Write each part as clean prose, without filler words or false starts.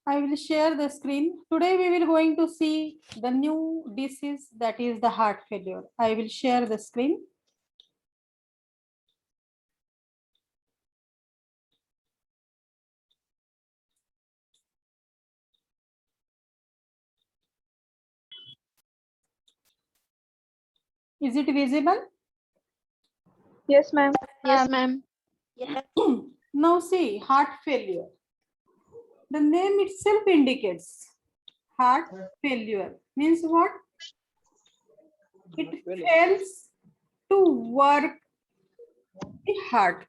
I will share the screen. Today we will going to see the new disease, that is the heart failure. I will share the screen. Is it visible? Yes, ma'am. Yes, ma'am. Now see, heart failure. The name itself indicates heart failure. Means what? It fails to work the heart.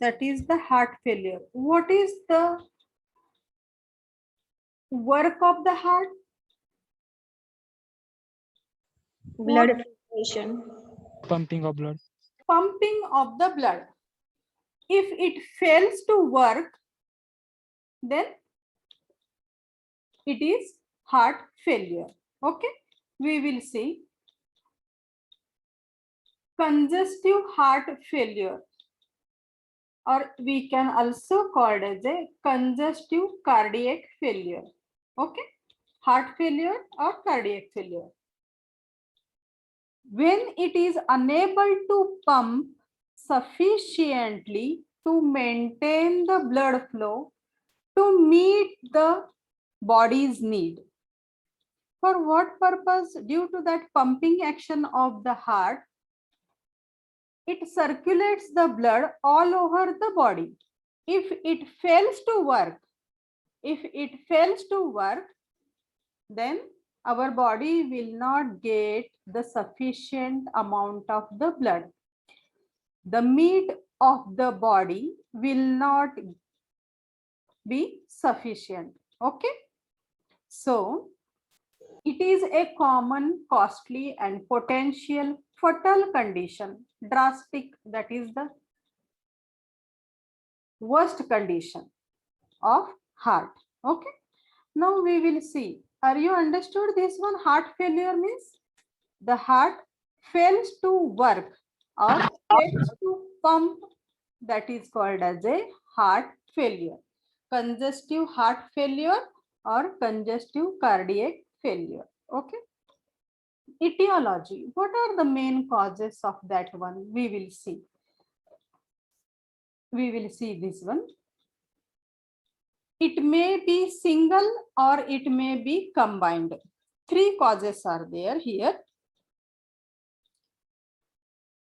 That is the heart failure. What is the work of the heart? Blood filtration. Pumping of blood. Pumping of the blood. If it fails to work, then it is heart failure. Okay, we will see congestive heart failure, or we can also call it as a congestive cardiac failure. Okay, heart failure or cardiac failure. When it is unable to pump sufficiently to maintain the blood flow to meet the body's need. For what purpose? Due to that pumping action of the heart, it circulates the blood all over the body. If it fails to work, then our body will not get the sufficient amount of the blood. The meat of the body will not be sufficient. Okay, so it is a common, costly, and potential fatal condition. Drastic, that is the worst condition of heart. Okay, now we will see. Are you understood this one? Heart failure means the heart fails to work or fails to pump. That is called as a heart failure. Congestive heart failure or congestive cardiac failure. Okay. Etiology. What are the main causes of that one? We will see. We will see this one. It may be single or it may be combined. Three causes are there here.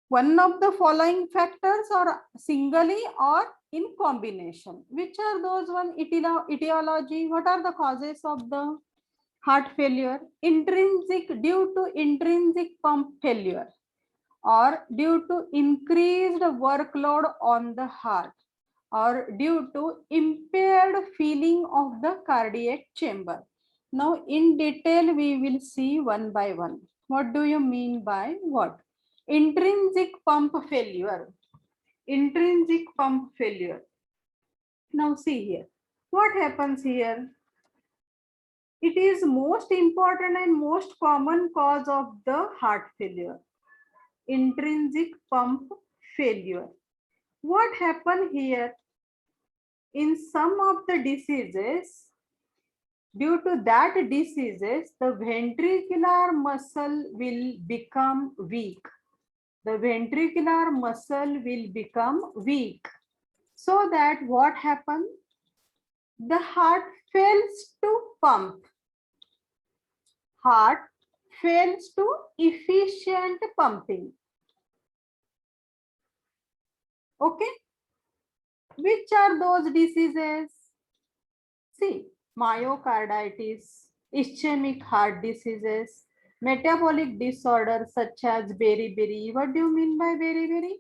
One of the following factors are singly or in combination. Which are those one? Etiology. What are the causes of the heart failure? Due to intrinsic pump failure or due to increased workload on the heart or due to impaired feeling of the cardiac chamber. Now in detail we will see one by one. What do you mean by what? Intrinsic pump failure. Intrinsic pump failure. Now see here. What happens here? It is most important and most common cause of the heart failure. Intrinsic pump failure. What happened here? In some of the diseases, due to that diseases, the ventricular muscle will become weak. The ventricular muscle will become weak. So that what happens? The heart fails to pump. Heart fails to efficient pumping. Okay. Which are those diseases? See, myocarditis, ischemic heart diseases, metabolic disorders such as beriberi. What do you mean by beriberi?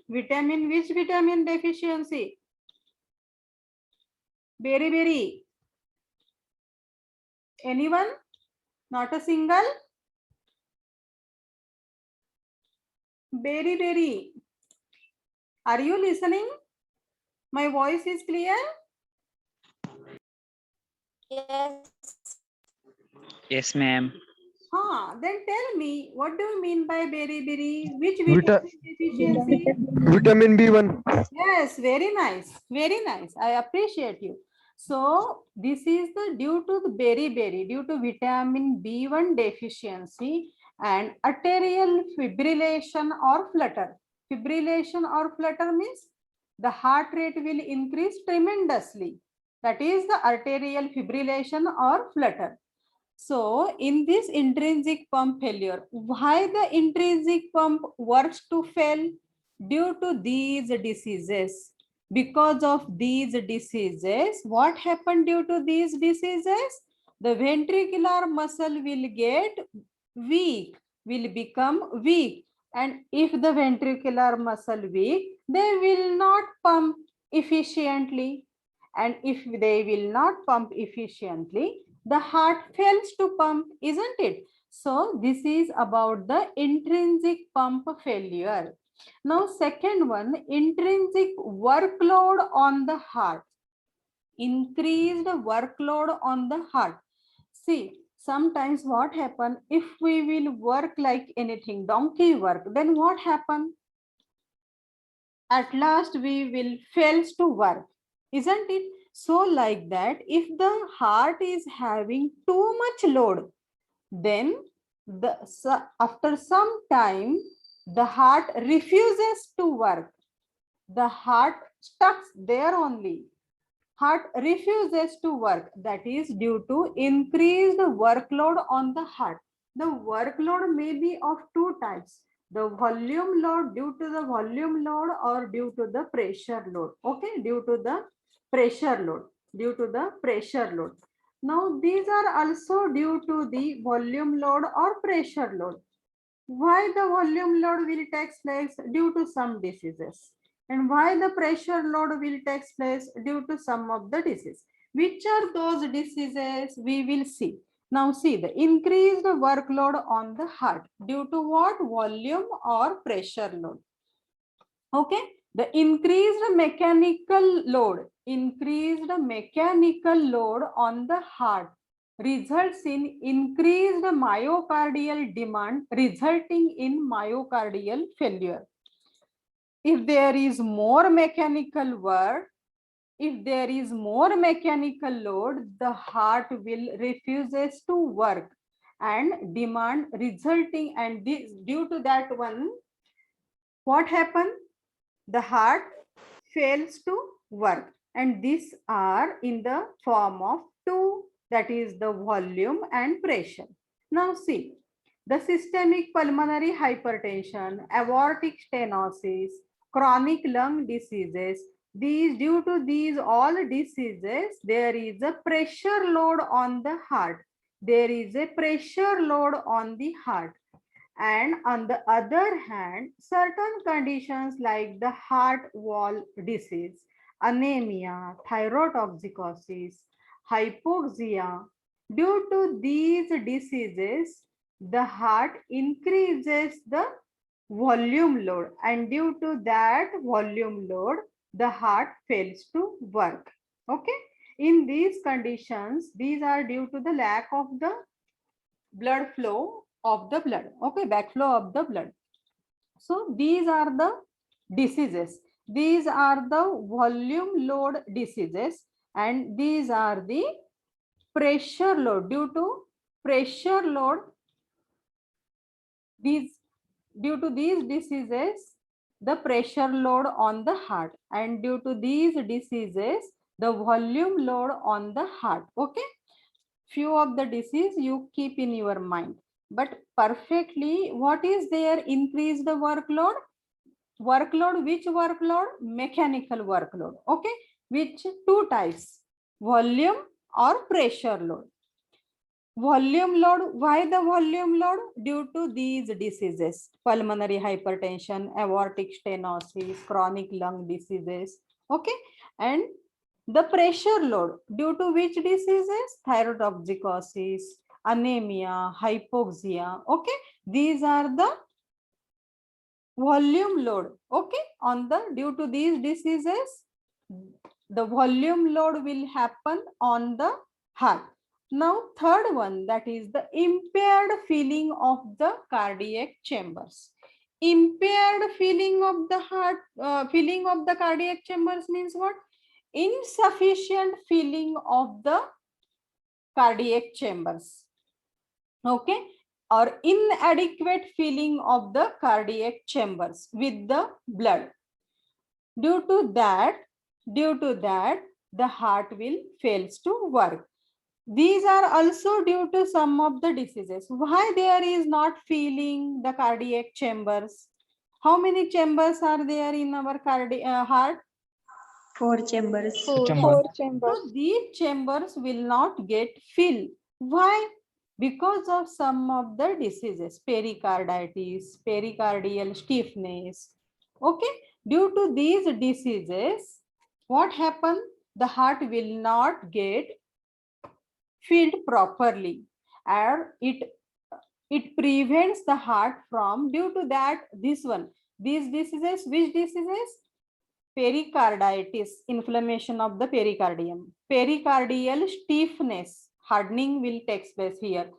Vitamin, which vitamin deficiency? Beriberi. Anyone? Not a single? Beriberi. Are you listening? My voice is clear? Yes. Yes, ma'am. Then tell me, what do you mean by beriberi? Which Vita- vitamin deficiency? Vitamin B1. Yes, very nice. Very nice. I appreciate you. So this is the due to the beriberi, due to vitamin B1 deficiency and arterial fibrillation or flutter. Fibrillation or flutter means the heart rate will increase tremendously. That is the arterial fibrillation or flutter. So in this intrinsic pump failure, why the intrinsic pump works to fail? Due to these diseases. Because of these diseases, what happened due to these diseases? The ventricular muscle will get weak, will become weak. And if the ventricular muscle weak, they will not pump efficiently. And if they will not pump efficiently, the heart fails to pump, isn't it? So this is about the intrinsic pump failure. Now, second one, intrinsic workload on the heart. Increased workload on the heart. See, sometimes what happen if we will work like anything, donkey work, then what happen? At last we will fails to work, isn't it? So like that, if the heart is having too much load, then after some time the heart refuses to work. The heart stuck there only. Heart refuses to work. That is due to increased workload on the heart. The workload may be of two types: the volume load, due to the volume load, or due to the pressure load. Okay, due to the pressure load, due to the pressure load. Now these are also due to the volume load or pressure load. Why the volume load will take place? Due to some diseases. And why the pressure load will take place? Due to some of the disease. Which are those diseases? We will see. Now see the increased workload on the heart due to what? Volume or pressure load. Okay, the increased mechanical load on the heart results in increased myocardial demand, resulting in myocardial failure. If there is more mechanical work, if there is more mechanical load, the heart will refuses to work and demand, resulting, and this, due to that one, what happened? The heart fails to work, and these are in the form of two, that is the volume and pressure. Now see, the systemic pulmonary hypertension, aortic stenosis, chronic lung diseases, these, due to these all diseases, there is a pressure load on the heart. There is a pressure load on the heart. And on the other hand, certain conditions like the heart wall disease, anemia, thyrotoxicosis, hypoxia, due to these diseases, the heart increases the volume load, and due to that volume load, the heart fails to work. Okay. In these conditions, these are due to the lack of the blood flow of the blood. Okay, backflow of the blood. So these are the diseases. These are the volume load diseases, and these are the pressure load. Due to pressure load, these, due to these diseases, the pressure load on the heart, and due to these diseases, the volume load on the heart. Okay, few of the disease you keep in your mind, but perfectly what is there? Increase the workload. Which workload? Mechanical workload. Okay, which two types? Volume or pressure load. Volume load. Why the volume load? Due to these diseases: pulmonary hypertension, aortic stenosis, chronic lung diseases. Okay, and the pressure load, due to which diseases? Thyrotoxicosis, anemia, hypoxia. Okay, these are the volume load. Okay, on the, due to these diseases, the volume load will happen on the heart. Now, third one, that is the impaired feeling of the cardiac chambers. Impaired feeling of the heart, feeling of the cardiac chambers means what? Insufficient feeling of the cardiac chambers. Okay, or inadequate feeling of the cardiac chambers with the blood. Due to that, the heart will fails to work. These are also due to some of the diseases. Why there is not feeling the cardiac chambers? How many chambers are there in our heart? 4 chambers. Chamber. So these chambers will not get filled. Why? Because of some of the diseases, pericarditis, pericardial stiffness. Okay, due to these diseases, what happens? The heart will not get filled properly, and it prevents the heart from, due to that, these diseases, which diseases? Pericarditis, inflammation of the pericardium, pericardial stiffness, hardening will take place here.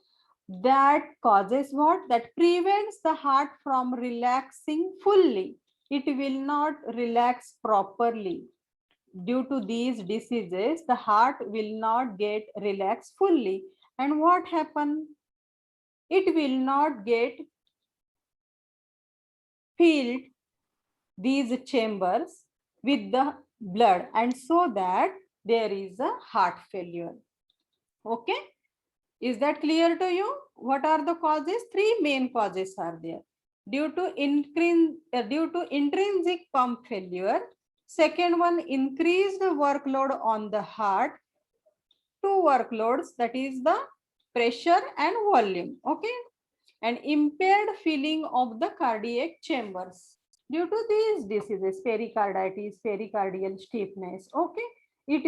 That causes what? That prevents the heart from relaxing fully. It will not relax properly. Due to these diseases, the heart will not get relaxed fully. And what happens? It will not get filled, these chambers, with the blood, and so that there is a heart failure. Okay, is that clear to you? What are the causes? Three main causes are there. Due to intrinsic pump failure. Second one, increased workload on the heart. Two workloads, that is the pressure and volume. Okay, and impaired feeling of the cardiac chambers. Due to these diseases, pericarditis, pericardial stiffness, okay, it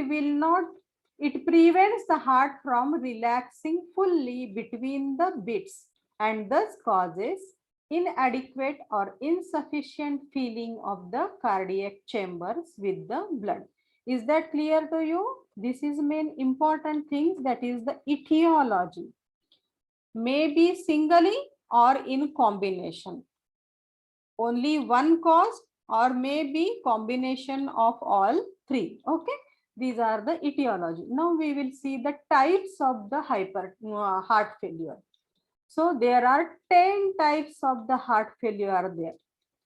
prevents the heart from relaxing fully between the beats, and thus causes inadequate or insufficient feeling of the cardiac chambers with the blood. Is that clear to you? This is main important things, that is the etiology. May be singly or in combination. Only one cause, or may be combination of all three. Okay, these are the etiology. Now we will see the types of the heart failure. So there are 10 types of the heart failure are there.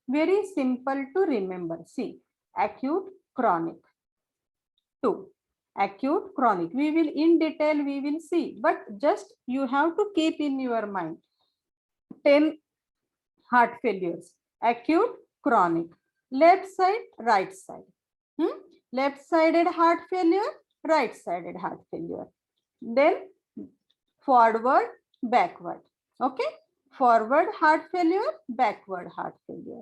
Very simple to remember. See, acute, chronic. 2. Acute, chronic. We will in detail, we will see, but just you have to keep in your mind 10 heart failures. Acute, chronic. Left side, right side. Left-sided heart failure, right-sided heart failure. Then forward, backward. Okay. Forward heart failure, backward heart failure.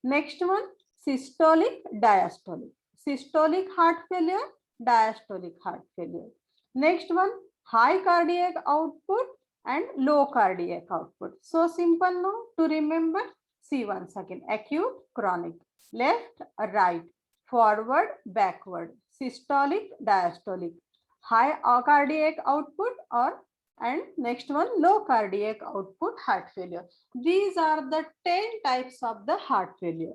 Next one, systolic, diastolic. Systolic heart failure, diastolic heart failure. Next one, high cardiac output and low cardiac output. So simple now to remember. See once again, acute, chronic, left, right, forward, backward, systolic, diastolic, high cardiac output, or and next one, low cardiac output heart failure. These are the 10 types of the heart failure.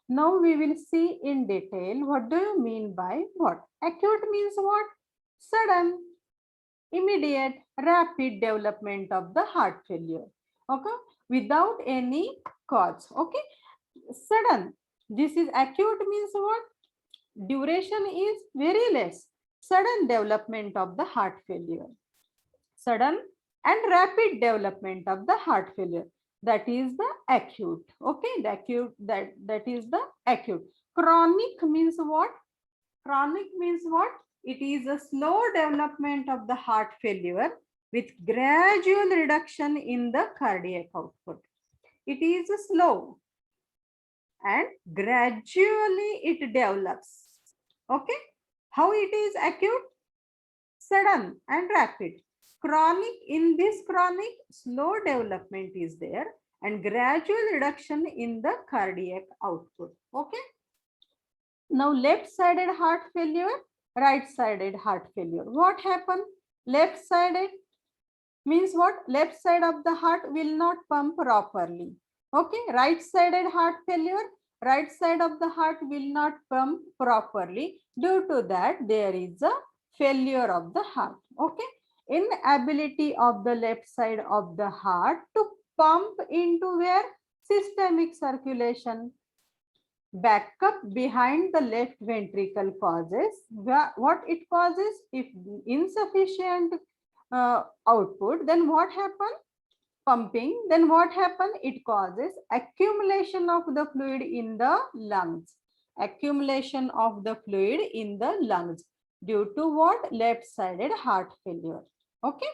Now we will see in detail, what do you mean by what? Acute means what? Sudden, immediate, rapid development of the heart failure. Okay, without any cause. Okay, sudden. This is acute means what? Duration is very less. Sudden development of the heart failure. Sudden and rapid development of the heart failure. That is the acute. Okay, the acute, that is the acute. Chronic means what? Chronic means what? It is a slow development of the heart failure with gradual reduction in the cardiac output. It is slow and gradually it develops. Okay. How it is acute? Sudden and rapid. Chronic, in this chronic, slow development is there and gradual reduction in the cardiac output. Okay. Now left-sided heart failure, right-sided heart failure. What happened? Left sided means what? Left side of the heart will not pump properly. Okay, right sided heart failure, right side of the heart will not pump properly. Due to that, there is a failure of the heart. Okay, inability of the left side of the heart to pump into where? Systemic circulation. Backup behind the left ventricle causes what it causes. If insufficient output, then what happen? Pumping, then what happen? It causes accumulation of the fluid in the lungs. Accumulation of the fluid in the lungs due to what? Left sided heart failure. Okay,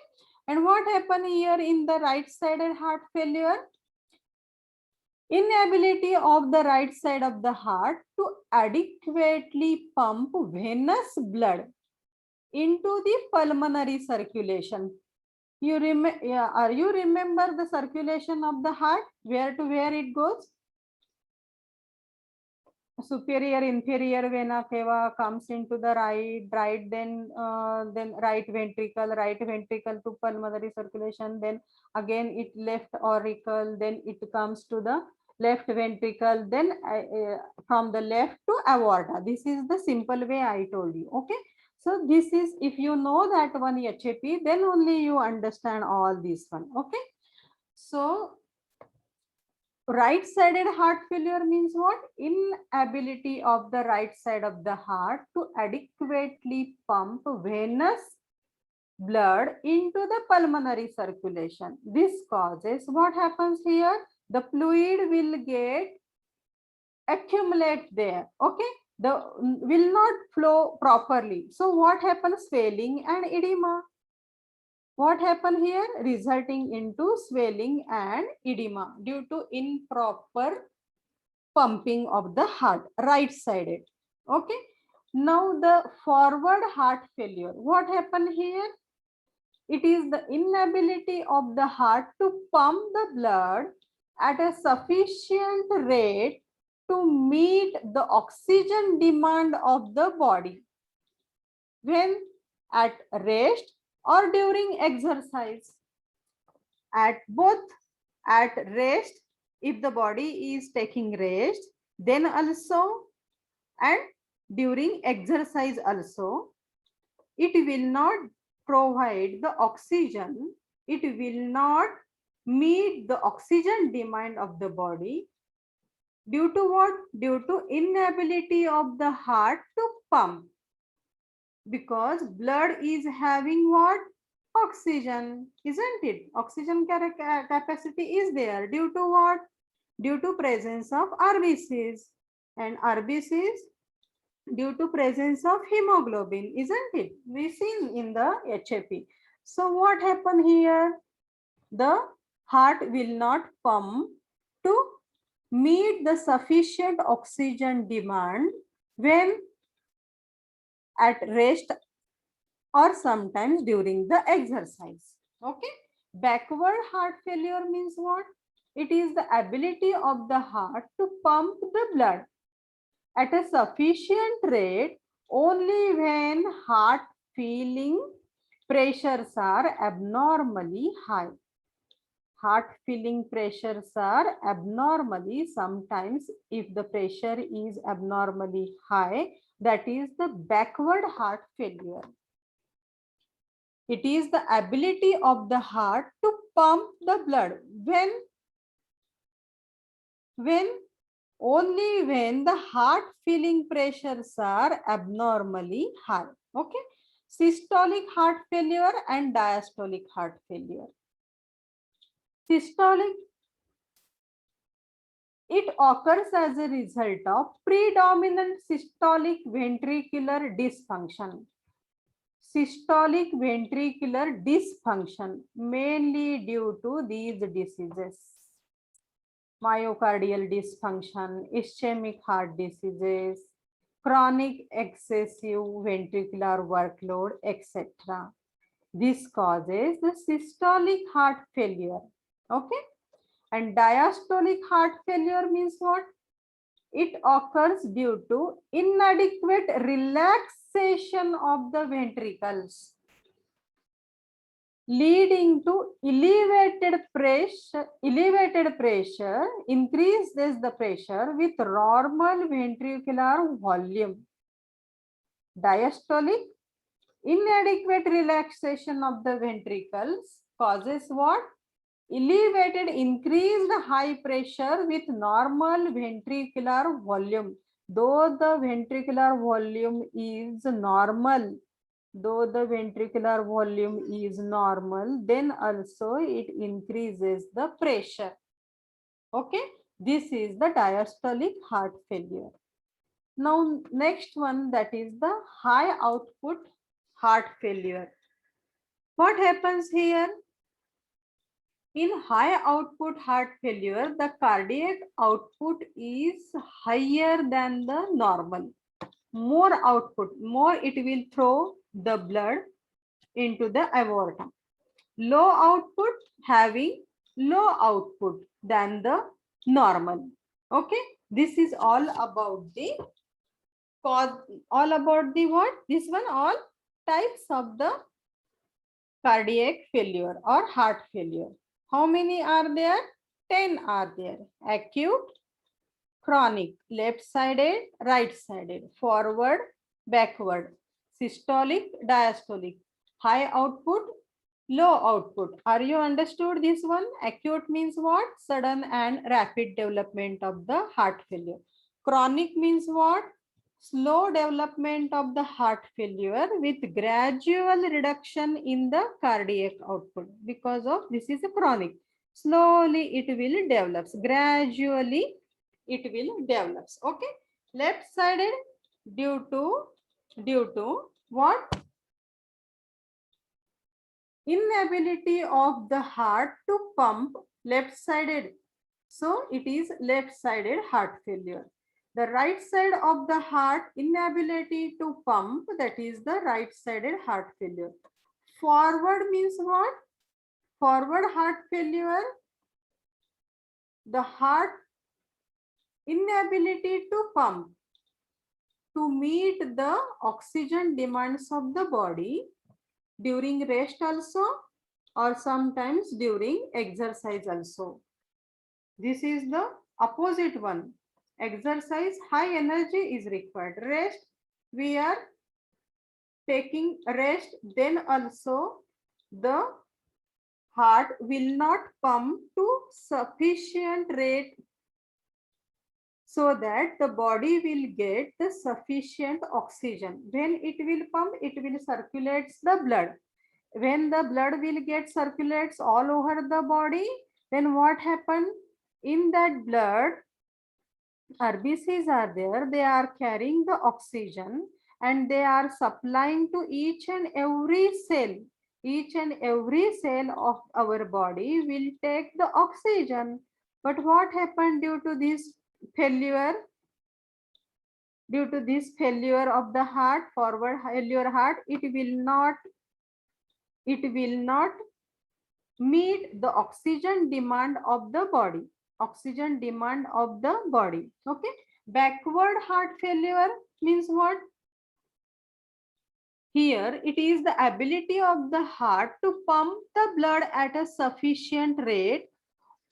and what happen here in the right sided heart failure? Inability of the right side of the heart to adequately pump venous blood into the pulmonary circulation. You remember the circulation of the heart, where to where it goes? Superior inferior vena cava comes into the right, then right ventricle to pulmonary circulation, then again it left auricle, then it comes to the left ventricle, then from the left to aorta. This is the simple way I told you. Okay, so this is, if you know that one HAP, then only you understand all this one. Okay, so right sided heart failure means what? Inability of the right side of the heart to adequately pump venous blood into the pulmonary circulation. This causes what happens here? The fluid will get accumulate there. Okay, the will not flow properly. So what happens? Swelling and edema. What happened here? Resulting into swelling and edema due to improper pumping of the heart, right sided. Okay, now the forward heart failure. What happened here? It is the inability of the heart to pump the blood at a sufficient rate to meet the oxygen demand of the body when at rest or during exercise. At both, at rest, if the body is taking rest, then also, and during exercise also, it will not provide the oxygen, it will not meet the oxygen demand of the body. Due to what? Due to inability of the heart to pump, because blood is having what? Oxygen, isn't it? Oxygen capacity is there. Due to what? Due to presence of RBCs, and RBCs due to presence of hemoglobin, isn't it? We seen in the HAP. So what happened here? The heart will not pump to meet the sufficient oxygen demand when at rest or sometimes during the exercise. Okay, backward heart failure means what? It is the ability of the heart to pump the blood at a sufficient rate only when heart feeling pressures are abnormally high. Heart feeling pressures are abnormally, sometimes if the pressure is abnormally high, that is the backward heart failure. It is the ability of the heart to pump the blood when only when the heart feeling pressures are abnormally high. Okay, systolic heart failure and diastolic heart failure. Systolic, it occurs as a result of predominant systolic ventricular dysfunction. Systolic ventricular dysfunction, mainly due to these diseases: myocardial dysfunction, ischemic heart diseases, chronic excessive ventricular workload, etc. This causes the systolic heart failure. Okay, and diastolic heart failure means what? It occurs due to inadequate relaxation of the ventricles. leading to elevated pressure increases the pressure with normal ventricular volume. Diastolic, inadequate relaxation of the ventricles causes what? Elevated increased high pressure with normal ventricular volume. Though the ventricular volume is normal, then also it increases the pressure. Okay, this is the diastolic heart failure. Now next one, that is the high output heart failure. What happens here? In high output heart failure, the cardiac output is higher than the normal. More output, more it will throw the blood into the aorta. Low output, having low output than the normal. Okay, this is all about the cause, all about the what? This one, all types of the cardiac failure or heart failure. How many are there? 10 are there. Acute, chronic, left-sided, right-sided, forward, backward, systolic, diastolic, high output, low output. Are you understood this one? Acute means what? Sudden and rapid development of the heart failure. Chronic means what? Slow development of the heart failure with gradual reduction in the cardiac output. Because of this is a chronic. Slowly it will develop. Gradually it will develop. Okay. Left sided due to what? Inability of the heart to pump, left sided. So it is left sided heart failure. The right side of the heart, inability to pump, that is the right sided heart failure. Forward means what? Forward heart failure, the heart inability to pump to meet the oxygen demands of the body during rest also, or sometimes during exercise also. This is the opposite one. Exercise, high energy is required. Rest, we are taking rest, then also the heart will not pump to sufficient rate so that the body will get the sufficient oxygen. When it will pump, it will circulate the blood. When the blood will get circulates all over the body, then what happens? In that blood, RBCs are there, they are carrying the oxygen and they are supplying to each and every cell. Each and every cell of our body will take the oxygen. But what happened due to this failure? Due to this failure of the heart, forward failure heart, it will not meet the oxygen demand of the body. Oxygen demand of the body. Okay. Backward heart failure means what? Here it is the ability of the heart to pump the blood at a sufficient rate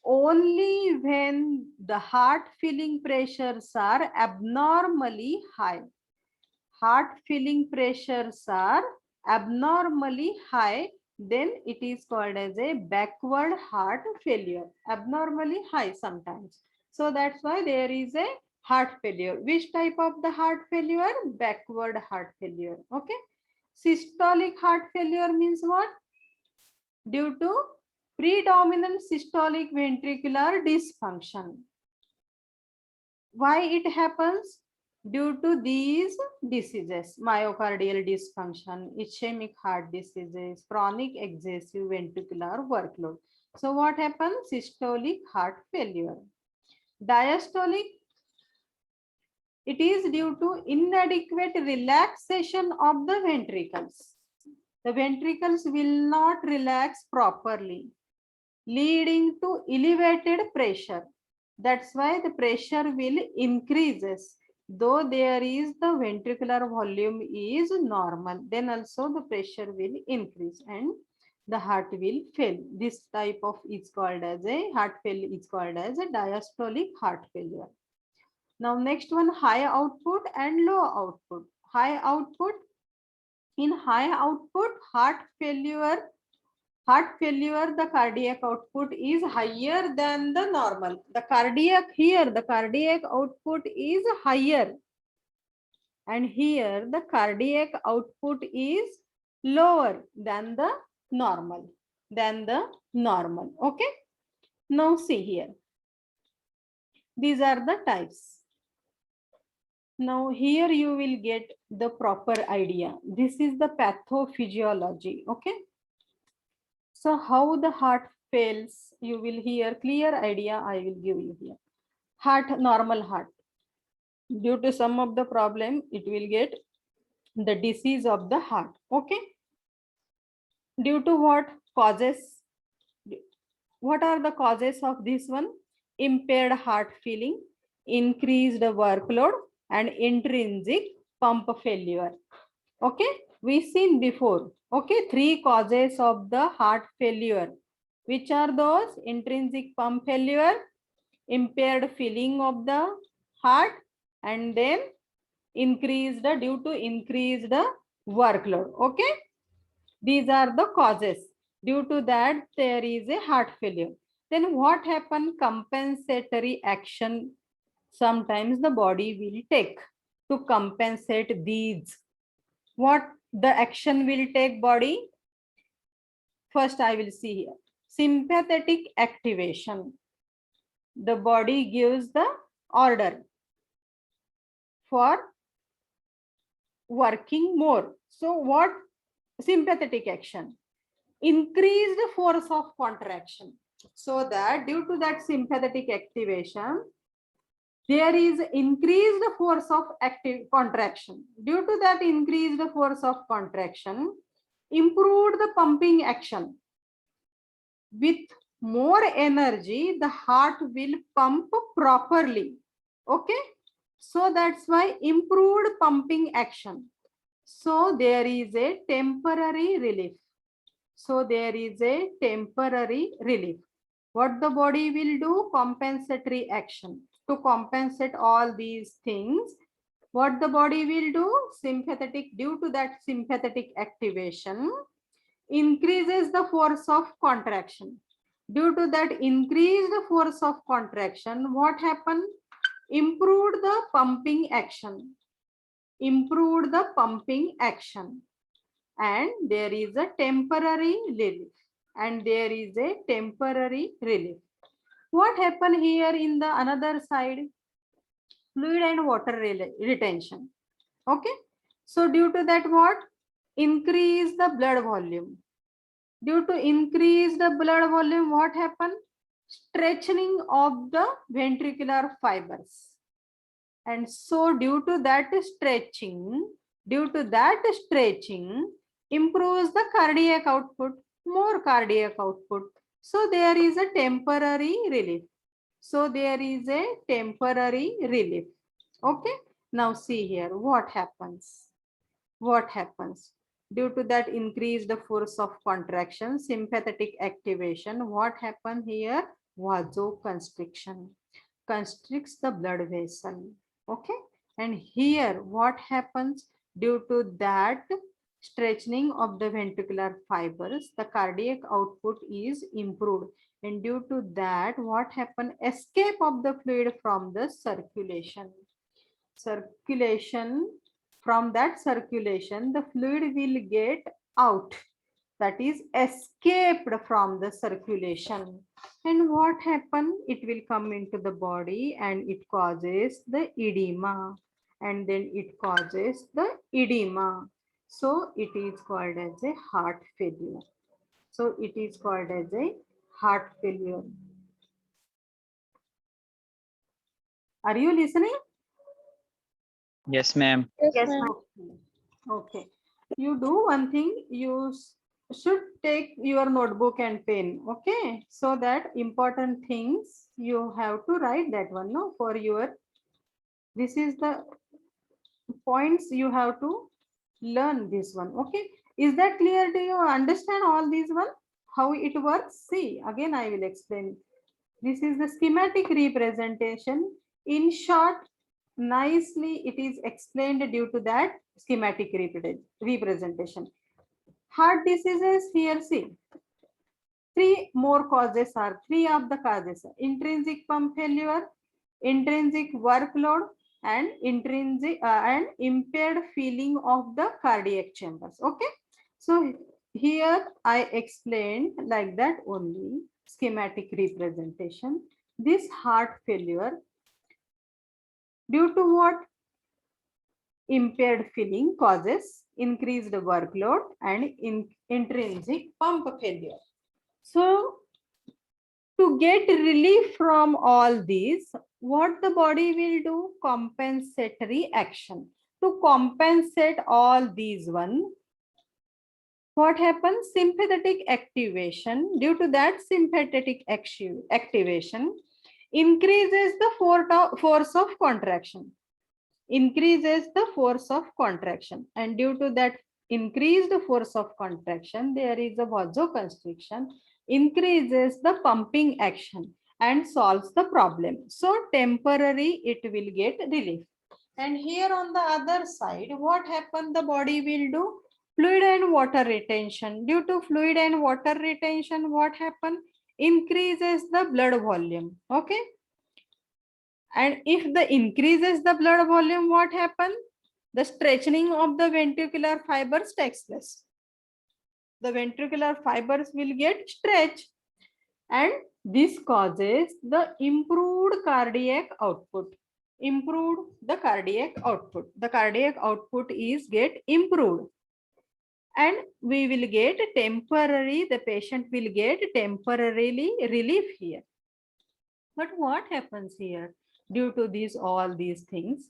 only when the heart filling pressures are abnormally high. Heart filling pressures are abnormally high, then it is called as a backward heart failure. Abnormally high sometimes. So that's why there is a heart failure. Which type of the heart failure? Backward heart failure. Okay. Systolic heart failure means what? Due to predominant systolic ventricular dysfunction. Why it happens? Due to these diseases: myocardial dysfunction, ischemic heart diseases, chronic excessive ventricular workload. So what happens? Systolic heart failure. Diastolic, it is due to inadequate relaxation of the ventricles. The ventricles will not relax properly, leading to elevated pressure. That's why the pressure will increases. Though there is the ventricular volume is normal, then also the pressure will increase. And the heart will fail. This type of is called as a heart failure, is called as a diastolic heart failure. Now next one, high output and low output. High output, in high output heart failure, the cardiac output is higher than the normal. The cardiac output is higher, and here the cardiac output is lower than the normal. Okay. Now see here. These are the types. Now here you will get the proper idea. This is the pathophysiology. Okay. So how the heart fails, you will hear clear idea I will give you here. Heart, normal heart. Due to some of the problem, it will get the disease of the heart. Okay. Due to what causes? What are the causes of this one? Impaired heart filling, increased workload, and intrinsic pump failure. Okay, we seen before. Okay, 3 causes of the heart failure. Which are those? Intrinsic pump failure, impaired filling of the heart, and then due to increased workload. Okay, these are the causes. Due to that, there is a heart failure. Then what happens? Compensatory action. Sometimes the body will take to compensate these. What the action will take body? First, I will see here. Sympathetic activation. The body gives the order for working more. So what? Sympathetic action. Increased force of contraction. So that due to that sympathetic activation, there is increased force of active contraction. Due to that increased force of contraction, improved the pumping action. With more energy, the heart will pump properly. Okay. So that's why improved pumping action. So there is a temporary relief. What the body will do? Compensatory action. To compensate all these things, what the body will do? Due to that sympathetic activation, increases the force of contraction. Due to that increased force of contraction, what happened? Improved the pumping action. And there is a temporary relief. What happened here in the another side? Fluid and water retention. Okay. So due to that, what? Increase the blood volume. Due to increase the blood volume, what happened? Stretching of the ventricular fibers. And so due to that stretching, improves the cardiac output, more cardiac output. So there is a temporary relief. Okay. Now see here what happens. Due to that increased force of contraction, sympathetic activation, what happened here? Vasoconstriction. Constricts the blood vessel. Okay. And here what happens? Due to that stretching of the ventricular fibers, the cardiac output is improved. And due to that, what happened? Escape of the fluid from the circulation. From that circulation, the fluid will get out. That is escaped from the circulation. And what happened? It will come into the body and it causes the edema. So it is called as a heart failure. Are you listening? Yes, ma'am. Yes, ma'am. Okay. You do one thing. You should take your notebook and pen. Okay. So that important things you have to write that one. No, for your. This is the points you have to learn this one. Okay. Is that clear? Do you understand all these one? How it works? See, again I will explain. This is the schematic representation. In short, nicely it is explained due to that schematic representation. Heart diseases, here see. Three more causes are, three of the causes: intrinsic pump failure, intrinsic workload, and intrinsic and impaired feeling of the cardiac chambers. Okay, so here I explained like that only, schematic representation. This heart failure due to what? Impaired feeling causes increased workload and intrinsic pump failure. So to get relief from all these, what the body will do? Compensatory action. To compensate all these one, what happens? Sympathetic activation. Due to that sympathetic activation, increases the force of contraction. Increases the force of contraction. And due to that increased force of contraction, there is a vasoconstriction, increases the pumping action and solves the problem. So temporary it will get relief. And here on the other side, what happened? The body will do fluid and water retention. Due to fluid and water retention, what happened? Increases the blood volume. Okay. And if the increases the blood volume, what happens? The stretching of the ventricular fibers takes place. The ventricular fibers will get stretched, and this causes the improved cardiac output. Improved the cardiac output. The cardiac output is get improved, and we will get temporary, the patient will get temporarily relief here. But what happens here? Due to these all these things,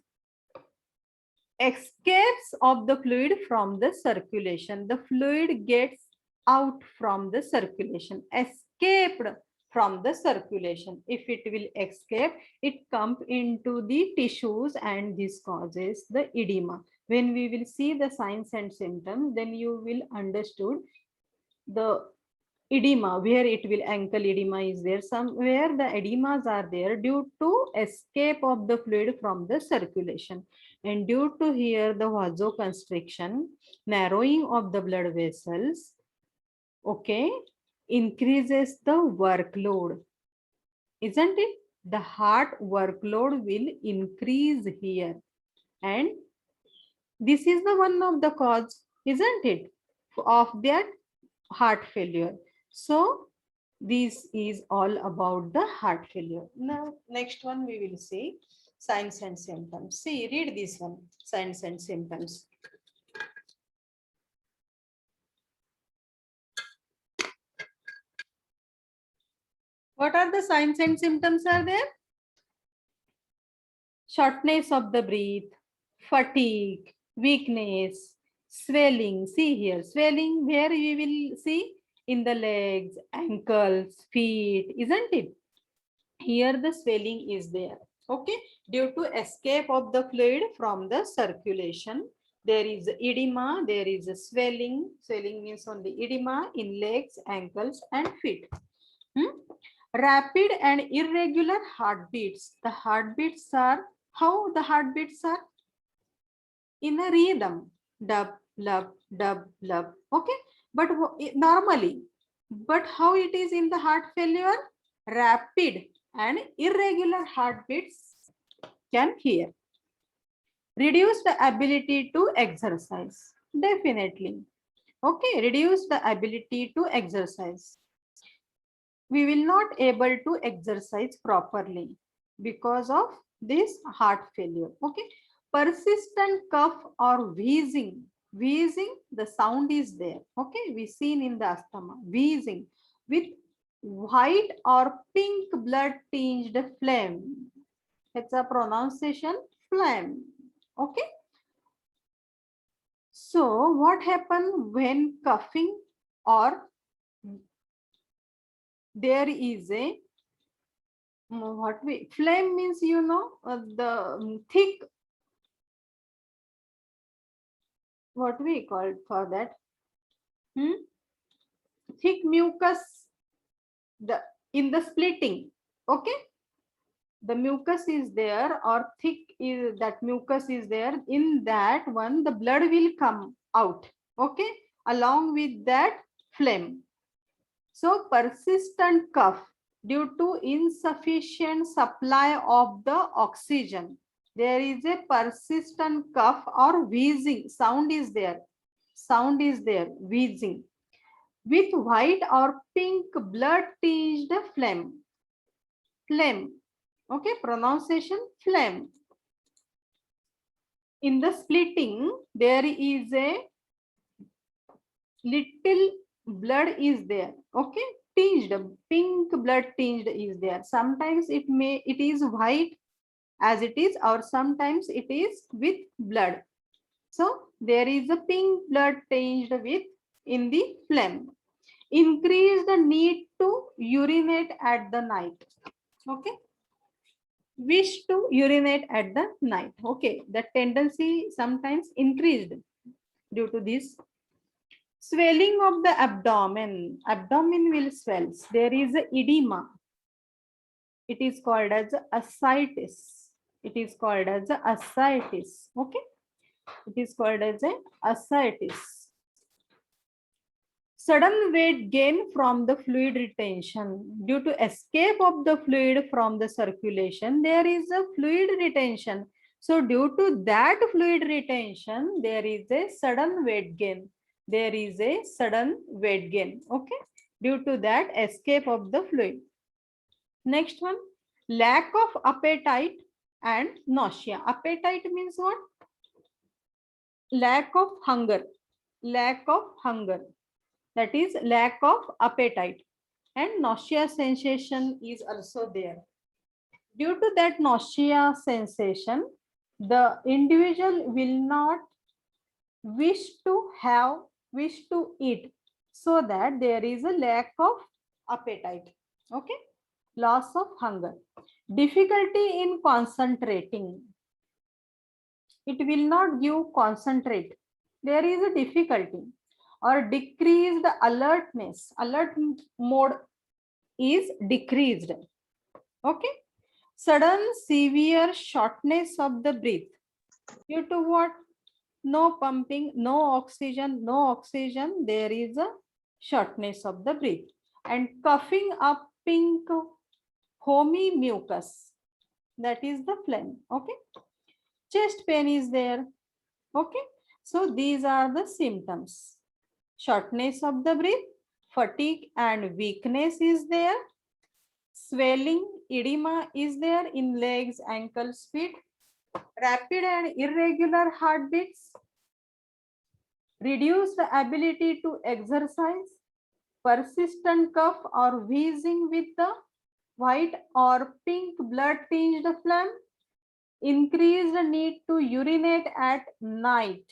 escapes of the fluid from the circulation. The fluid gets out from the circulation, escaped from the circulation. If it will escape, it comes into the tissues, and this causes the edema. When we will see the signs and symptoms, then you will understood the edema, where it will, ankle edema is there, somewhere the edemas are there due to escape of the fluid from the circulation. And due to here the vasoconstriction, narrowing of the blood vessels, okay, increases the workload, isn't it? The heart workload will increase here, and this is the one of the cause, isn't it, of that heart failure. So this is all about the heart failure. Now next one we will see signs and symptoms. See, read this one, signs and symptoms. What are the signs and symptoms are there? Shortness of the breath, fatigue, weakness, swelling. See here, swelling, where we will see in the legs, ankles, feet, isn't it? Here the swelling is there. Okay, due to escape of the fluid from the circulation, there is edema, there is a swelling. Swelling means only edema in legs, ankles, and feet. Rapid and irregular heartbeats. The heartbeats are, how the heartbeats are? In a rhythm, dub, lub, dub, lub. Okay, but normally, but how it is in the heart failure? Rapid and irregular heartbeats can hear. Reduce the ability to exercise. Definitely. Okay, reduce the ability to exercise. We will not able to exercise properly because of this heart failure. Okay, persistent cough or wheezing. Wheezing, the sound is there. Okay, we seen in the asthma, wheezing with white or pink blood tinged phlegm. It's a pronunciation, phlegm. Okay. So what happens when coughing, or there is a what we, phlegm means, you know, the thick, what we call for that, Thick mucus in the splitting. Okay, the mucus is there, or thick is that mucus is there. In that one, the blood will come out. Okay, along with that phlegm. So persistent cough due to insufficient supply of the oxygen. There is a persistent cough or wheezing. Sound is there. Sound is there. Wheezing. With white or pink blood tinged phlegm. Phlegm. Okay, pronunciation phlegm. In the splitting, there is a little blood is there. Okay, tinged, pink blood tinged is there. Sometimes it is white as it is, or sometimes it is with blood. So there is a pink blood tinged with in the phlegm. Increase the need to urinate at the night. Okay, wish to urinate at the night. Okay, the tendency sometimes increased due to this. Swelling of the abdomen. Abdomen will swell. There is a edema. It is called as ascites. It is called as ascites. Okay, it is called as a ascites. Sudden weight gain from the fluid retention. Due to escape of the fluid from the circulation, there is a fluid retention. So due to that fluid retention, there is a sudden weight gain. There is a sudden weight gain. Okay, due to that escape of the fluid. Next one, lack of appetite and nausea. Appetite means what? Lack of hunger. Lack of hunger. That is lack of appetite, and nausea sensation is also there. Due to that nausea sensation, the individual will not wish to eat, so that there is a lack of appetite. Okay, loss of hunger. Difficulty in concentrating. It will not give concentrate. There is a difficulty. Or decreased alertness. Alert mode is decreased. Okay. Sudden severe shortness of the breath. Due to what? No pumping, no oxygen, no oxygen. There is a shortness of the breath. And coughing up pink homey mucus. That is the phlegm. Okay. Chest pain is there. Okay. So these are the symptoms. Shortness of the breath, fatigue and weakness is there. Swelling, edema is there in legs, ankles, feet. Rapid and irregular heartbeats. Reduced ability to exercise. Persistent cough or wheezing with the white or pink blood tinged phlegm. Increased need to urinate at night.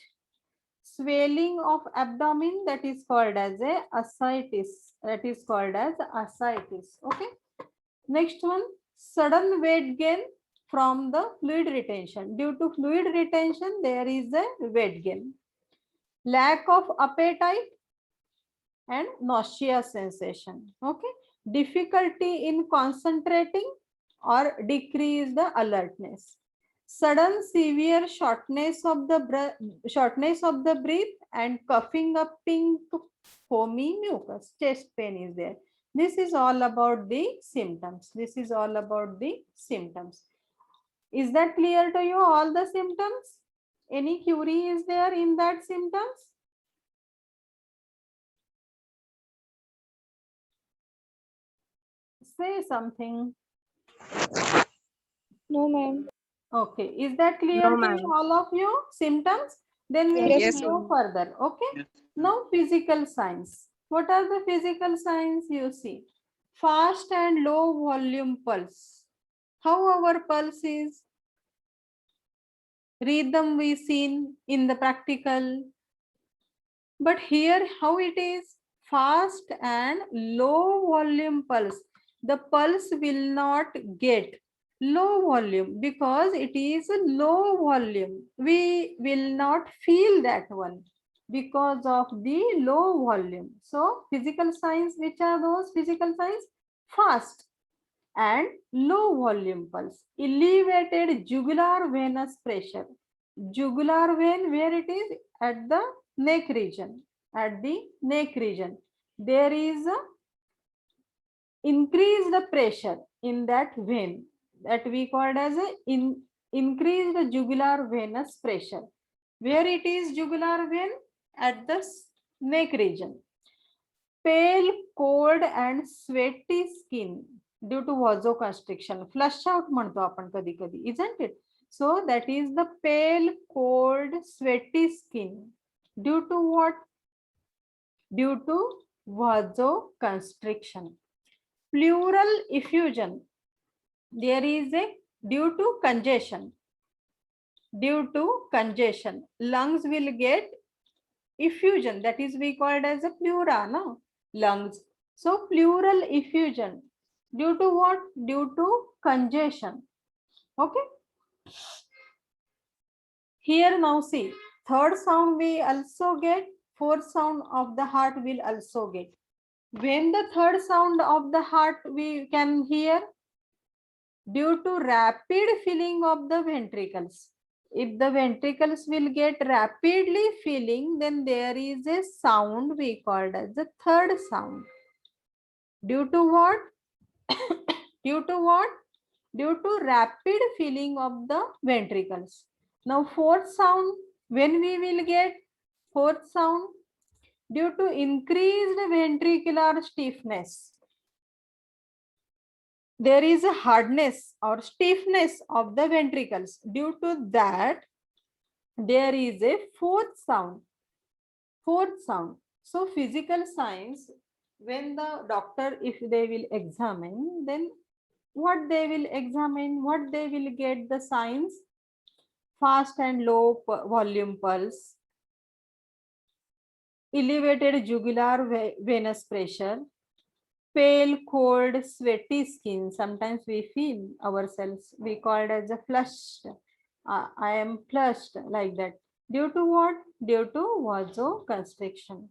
Swelling of abdomen, that is called as a ascites. That is called as ascites. Okay. Next one, sudden weight gain from the fluid retention. Due to fluid retention, there is a weight gain. Lack of appetite and nausea sensation. Okay. Difficulty in concentrating or decrease the alertness. Sudden severe shortness of the breath and coughing up pink foamy mucus. Chest pain is there. This is all about the symptoms. This is all about the symptoms. Is that clear to you, all the symptoms? Any query is there in that symptoms? Say something. No, ma'am. Okay, is that clear No, to ma'am. you, all of you? Symptoms? Then we will Yes, go ma'am. further. Okay. Now physical signs. What are the physical signs? You see, fast and low volume pulse. How our pulse is? Rhythm we seen in the practical. But here how it is? Fast and low volume pulse. The pulse will not get low volume because it is a low volume. We will not feel that one. because of the low volume. So physical signs, which are those physical signs? Fast and low volume pulse, elevated jugular venous pressure. Jugular vein, where it is? At the neck region. At the neck region, there is a increased pressure in that vein, that we called as a increased jugular venous pressure. Where it is jugular vein? At the neck region. Pale, cold and sweaty skin due to vasoconstriction. Flush out म्हणतो आपण कधी कधी, isn't it? So that is the pale, cold, sweaty skin. Due to what? Due to vasoconstriction. Pleural effusion. There is a due to congestion. Due to congestion, lungs will get effusion. That is we called as a pleura, no? Lungs. So pleural effusion. Due to what? Due to congestion. Okay. Here now see, third sound we also get, fourth sound of the heart will also get. When the third sound of the heart we can hear? Due to rapid filling of the ventricles. If the ventricles will get rapidly filling, then there is a sound we called as the third sound. Due to what? Due to what? Due to rapid filling of the ventricles. Now fourth sound, when we will get fourth sound? Due to increased ventricular stiffness. There is a hardness or stiffness of the ventricles. Due to that, there is a fourth sound. Fourth sound. So physical signs, when the doctor, if they will examine, then what they will examine, what they will get the signs? Fast and low volume pulse, elevated jugular venous pressure, pale, cold, sweaty skin. Sometimes we feel ourselves, we call it as a flushed. I am flushed, like that. Due to what? Due to vasoconstriction.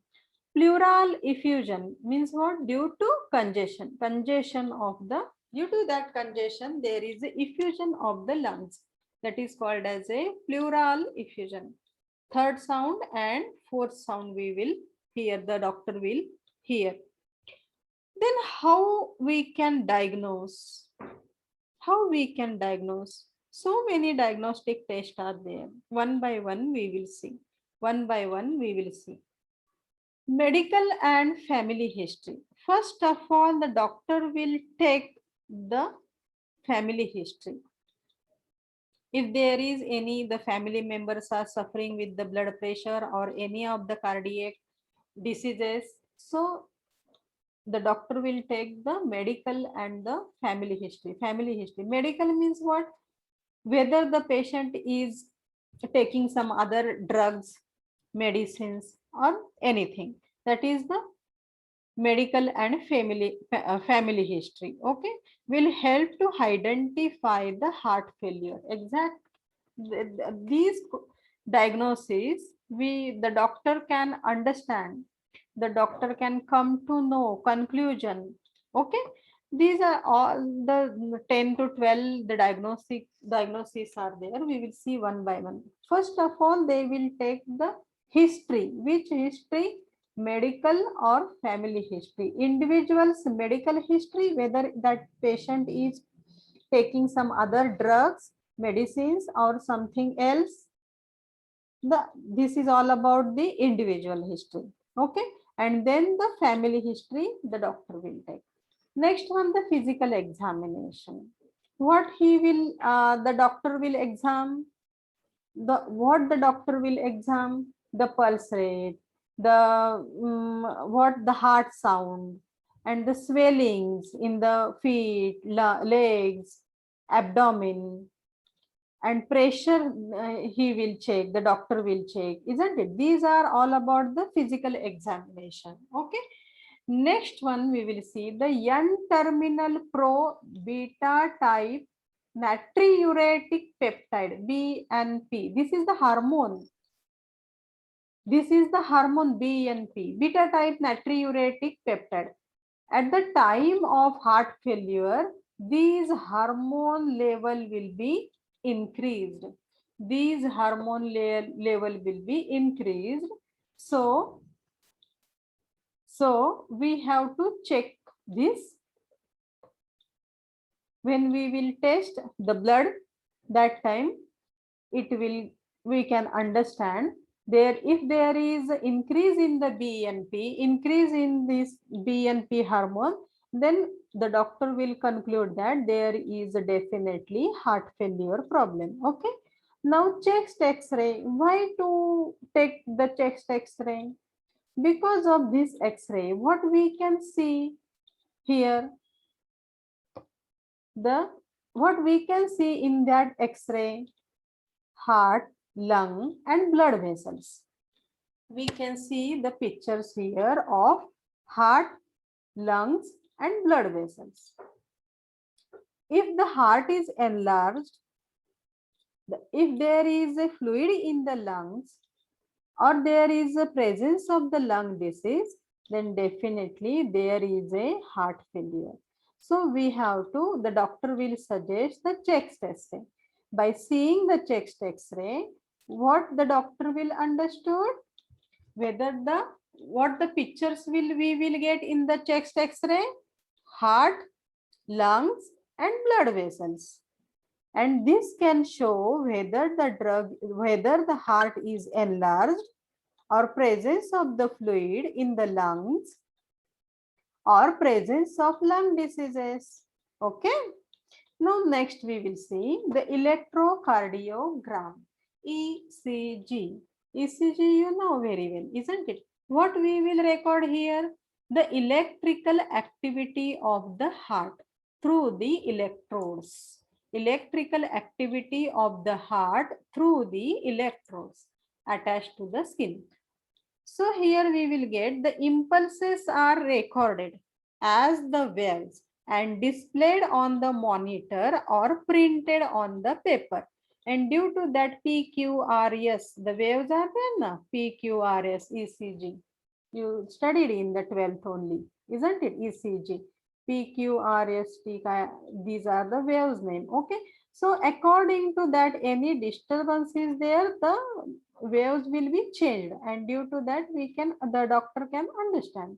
Pleural effusion means what? Due to congestion. Congestion of the, due to that congestion, there is a effusion of the lungs. That is called as a pleural effusion. Third sound and fourth sound we will hear, the doctor will hear. Then how we can diagnose? How we can diagnose? So many diagnostic tests are there. One by one we will see. One by one we will see. Medical and family history. First of all, the doctor will take the family history. If there is any, the family members are suffering with the blood pressure or any of the cardiac diseases, so the doctor will take the medical and the family history. Family history. Medical means what? Whether the patient is taking some other drugs, medicines, or anything. That is the medical and family history. Okay, will help to identify the heart failure. Exact these diagnoses, the doctor can understand, the doctor can come to know conclusion. Okay, these are all the 10 to 12 the diagnoses are there. We will see one by one. First of all, they will take the history. Which history? Medical or family history. Individual's medical history, whether that patient is taking some other drugs, medicines, or something else. This is all about the individual history. Okay, and then the family history the doctor will take. Next one, the physical examination. What he will, the doctor will examine. What the doctor will examine? The pulse rate, the what the heart sound, and the swellings in the feet, legs, abdomen, and pressure he will check, the doctor will check, isn't it? These are all about the physical examination. Okay, next one we will see the N-terminal pro beta type natriuretic peptide, BNP. This is the hormone. This is the hormone BNP, beta type natriuretic peptide. At the time of heart failure, these hormone level will be increased. These hormone level will be increased. So we have to check this. When we will test the blood, that time we can understand there, if there is increase in the BNP, increase in this BNP hormone, then the doctor will conclude that there is definitely heart failure problem. Okay. Now chest X-ray. Why to take the chest X-ray? Because of this X-ray, what we can see here, what we can see in that X-ray, heart, lung, and blood vessels. We can see the pictures here of heart, lungs, and blood vessels. If the heart is enlarged, if there is a fluid in the lungs, or there is a presence of the lung disease, then definitely there is a heart failure. So we have to, the doctor will suggest the chest X-ray. By seeing the chest X-ray, what the doctor will understood, whether what the pictures we will get in the chest X-ray, heart, lungs, and blood vessels. And this can show whether the heart is enlarged, or presence of the fluid in the lungs, or presence of lung diseases. Okay. Now next we will see the electrocardiogram, ECG. ECG you know very well, isn't it? What we will record here? The electrical activity of the heart through the electrodes. Electrical activity of the heart through the electrodes attached to the skin. So here we will get the impulses are recorded as the waves and displayed on the monitor or printed on the paper. And due to that PQRS, the waves are there now, PQRS, ECG. You studied in the 12th only, isn't it? ECG, PQRS, these are the waves name. Okay. So according to that, any disturbance is there, the waves will be changed, and due to that the doctor can understand.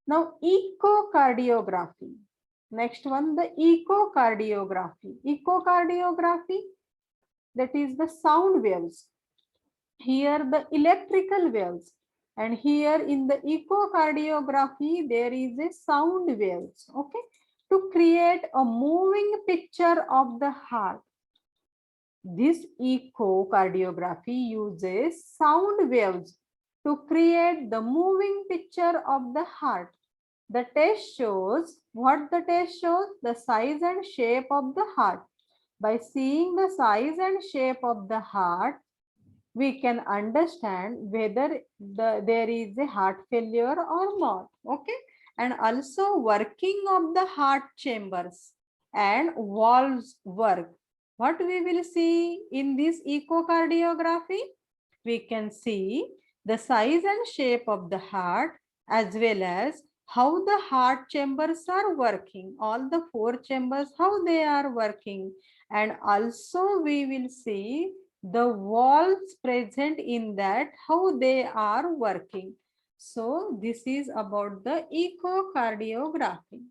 Now echocardiography. Next one, the echocardiography. Echocardiography, that is the sound waves. Here the electrical waves, and here in the echocardiography there is a sound waves. Okay, to create a moving picture of the heart. This echocardiography uses sound waves to create the moving picture of the heart. The test shows, what the test shows? The size and shape of the heart. By seeing the size and shape of the heart, we can understand whether there is a heart failure or not. Okay, and also working of the heart chambers and valves work. What we will see in this echocardiography? We can see the size and shape of the heart, as well as how the heart chambers are working, all the 4 chambers, how they are working. And also we will see the valves present in that, how they are working. So this is about the echocardiography.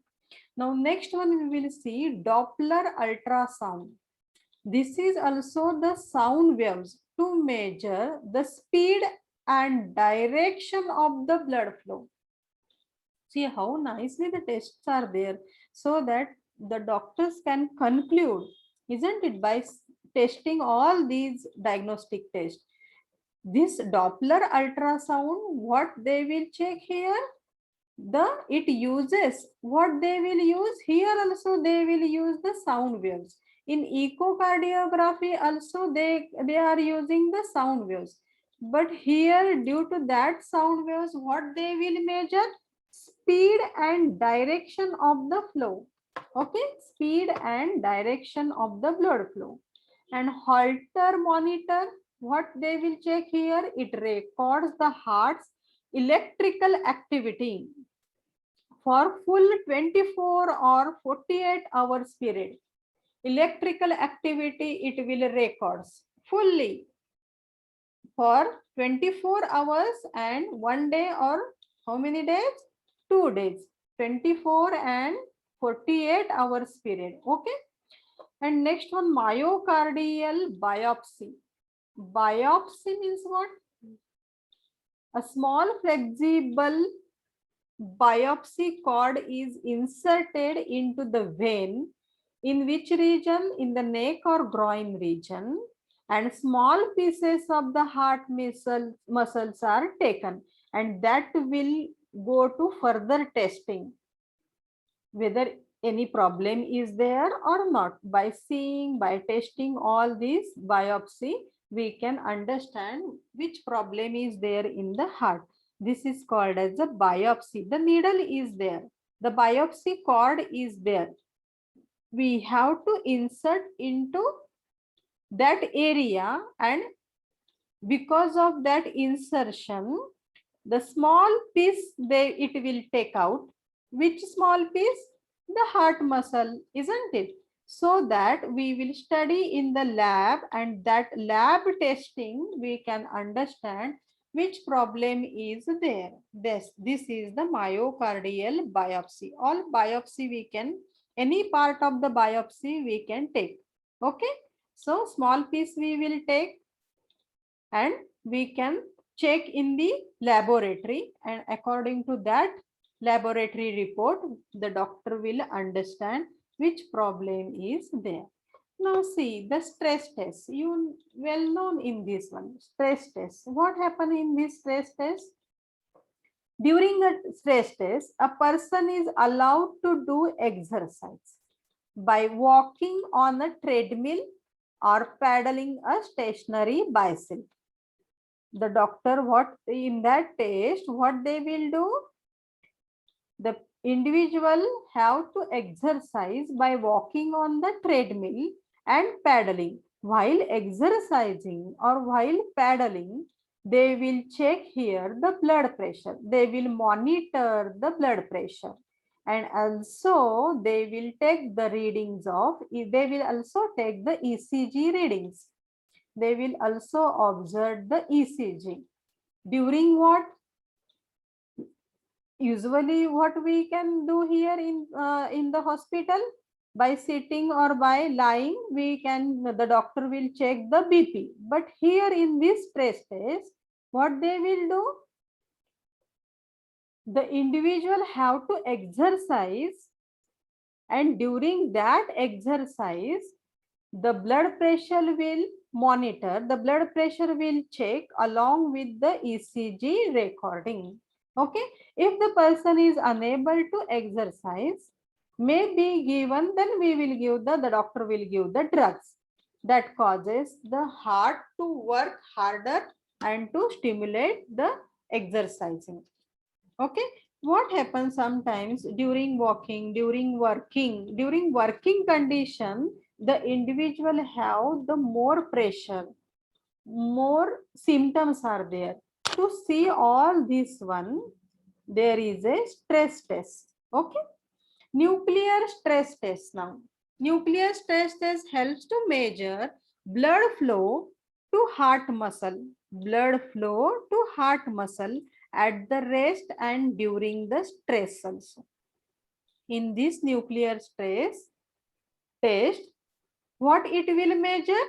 Now next one we will see Doppler ultrasound. This is also the sound waves to measure the speed and direction of the blood flow. See how nicely the tests are there, so that the doctors can conclude, isn't it, by testing all these diagnostic tests. This Doppler ultrasound, what they will check here, it uses, what they will use here, also they will use the sound waves. In echocardiography also they are using the sound waves, but here due to that sound waves, what they will measure? Speed and direction of the flow. Okay, speed and direction of the blood flow. And Holter monitor, What they will check here? It records the heart's electrical activity for full 24 or 48 hours period. Electrical activity it will records fully for 24 hours and 1 day, or how many days? 2 days. 24 and 48 hours period. Okay. And next one, myocardial biopsy. Biopsy means what? A small flexible biopsy cord is inserted into the vein. In which region? In the neck or groin region. And small pieces of the heart muscles are taken, and that will go to further testing whether any problem is there or not. By seeing, by testing all these biopsy, we can understand which problem is there in the heart. This is called as a biopsy. The needle is there, the biopsy cord is there. We have to insert into that area, and because of that insertion, the small piece it will take out. Which small piece? The heart muscle, isn't it? So that we will study in the lab, and that lab testing we can understand which problem is there. This is the myocardial biopsy. All biopsy we can, any part of the biopsy we can take. Okay. So small piece we will take, and we can check in the laboratory, and according to that laboratory report, the doctor will understand which problem is there. Now see the stress test. You well known in this one, stress test. What happened in this stress test? During a stress test, a person is allowed to do exercise by walking on a treadmill or paddling a stationary bicycle. The doctor, what in that test, what they will do? The individual have to exercise by walking on the treadmill and paddling. While exercising or while paddling, they will check here the blood pressure. They will monitor the blood pressure, and also they will take the readings of, they will also take the ECG readings. They will also observe the ECG. During what? Usually what we can do here in the hospital, by sitting or by lying, we can, the doctor will check the BP. But here in this stress test, what they will do? The individual have to exercise, and during that exercise, the blood pressure will monitor, the blood pressure will check along with the ECG recording. Okay, if the person is unable to exercise, may be given, then we will give the doctor will give the drugs that causes the heart to work harder and to stimulate the exercising. Okay, what happens sometimes during walking, during working condition, the individual have the more pressure, more symptoms are there. To see all this one, there is a stress test. Okay, nuclear stress test. Now nuclear stress test helps to measure blood flow to heart muscle, blood flow to heart muscle at the rest and during the stress also. In this nuclear stress test, what it will measure?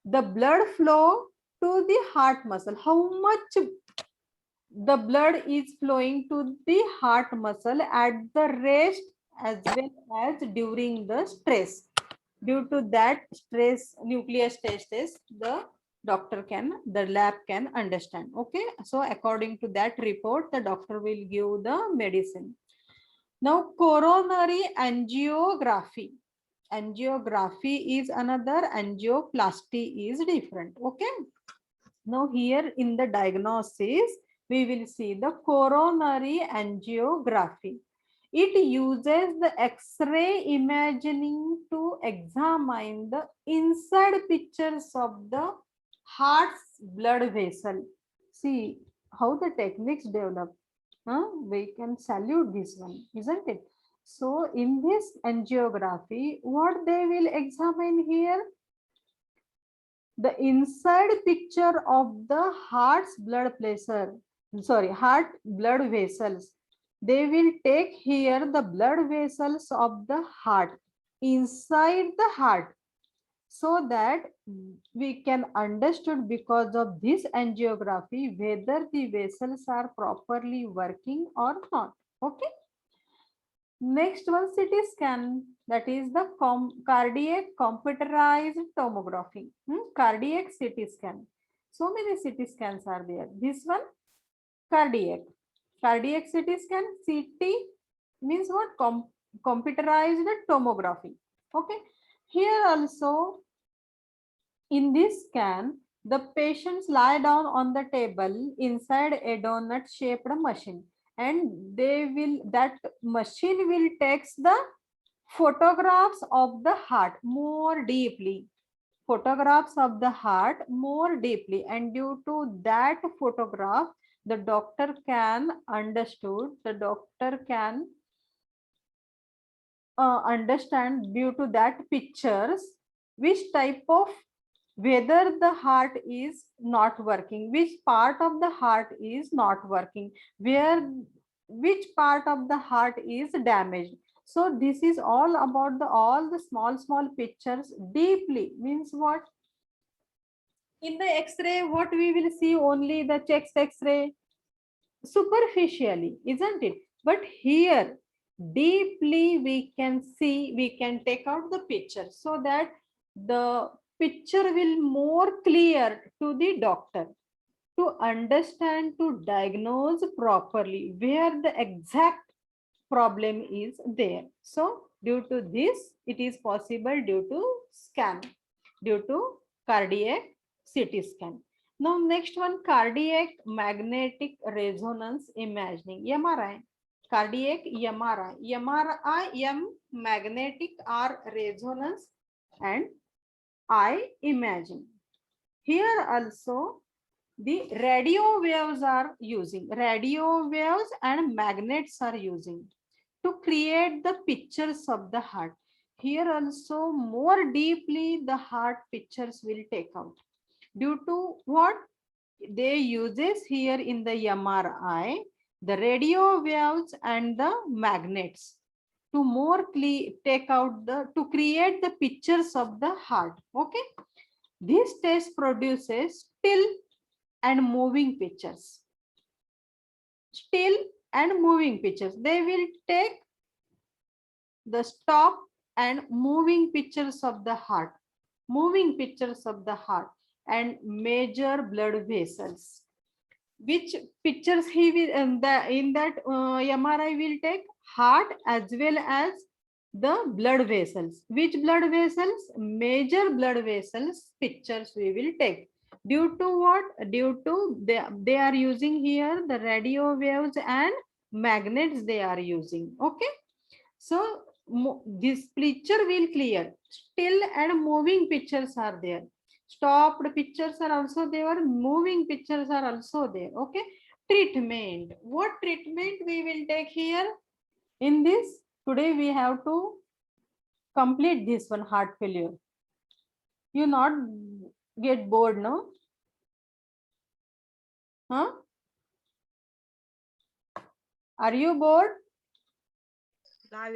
The blood flow to the heart muscle. How much the blood is flowing to the heart muscle at the rest as well as during the stress. Due to that stress, nuclear stress test, the doctor can, the lab can understand. Okay, so according to that report, the doctor will give the medicine. Now coronary angiography. Angiography is another, angioplasty is different. Okay, now here in the diagnosis, we will see the coronary angiography. It uses the X-ray imaging to examine the inside pictures of the heart's blood vessel. See how the techniques develop. We can salute this one, isn't it? So in this angiography, what they will examine here? The inside picture of the heart's blood pressure, heart blood vessels. They will take here the blood vessels of the heart inside the heart, so that we can understood because of this angiography whether the vessels are properly working or not. Okay. Next one, CT scan, that is the cardiac computerized tomography. Cardiac CT scan. So many CT scans are there. This one, cardiac. Cardiac CT scan, CT means what? Computerized tomography. Okay. Here also, in this scan, the patients lie down on the table inside a donut shaped machine, and that machine will take the photographs of the heart more deeply, and due to that photograph, the doctor can understand due to that pictures which type of, whether the heart is not working, which part of the heart is not working, which part of the heart is damaged. So this is all about all the small pictures deeply. Means what? In the X-ray, what we will see? Only the chest X-ray, superficially, isn't it? But here deeply we can see, we can take out the picture, so that the picture will more clear to the doctor to understand, to diagnose properly where the exact problem is there. So due to this, it is possible due to scan, due to cardiac CT scan. Now next one, cardiac magnetic resonance imaging, MRI. Cardiac MRI, M magnetic, R resonance, and I imaging. Here also the radio waves and magnets are using to create the pictures of the heart. Here also more deeply the heart pictures will take out. Due to what? They uses here in the MRI, the radio waves and the magnets to more take out to create the pictures of the heart. Okay. This test produces still and moving pictures. Still and moving pictures. They will take the stop and moving pictures of the heart, and major blood vessels. Which pictures he will in that MRI will take? Heart as well as the blood vessels. Which blood vessels? Major blood vessels pictures we will take. Due to what? Due to they are using here the radio waves and magnets they are using. Okay. So this picture will clear. Still and moving pictures are there. Stopped pictures are also there. Moving pictures are also there. Okay. Treatment. What treatment we will take here? In this, today we have to complete this one, heart failure. You not get bored, no? Huh? Are you bored?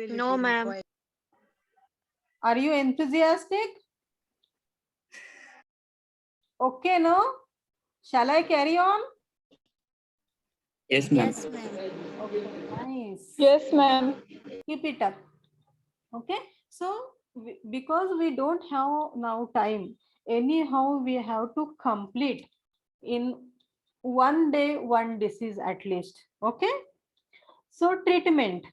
No, ma'am. Are you enthusiastic? Okay, no? Shall I carry on? Yes, ma'am. Yes, ma'am. Okay, nice. Yes, ma'am. Keep it up. Okay, so because we don't have now time, anyhow we have to complete in one day one disease at least. Okay, so treatment,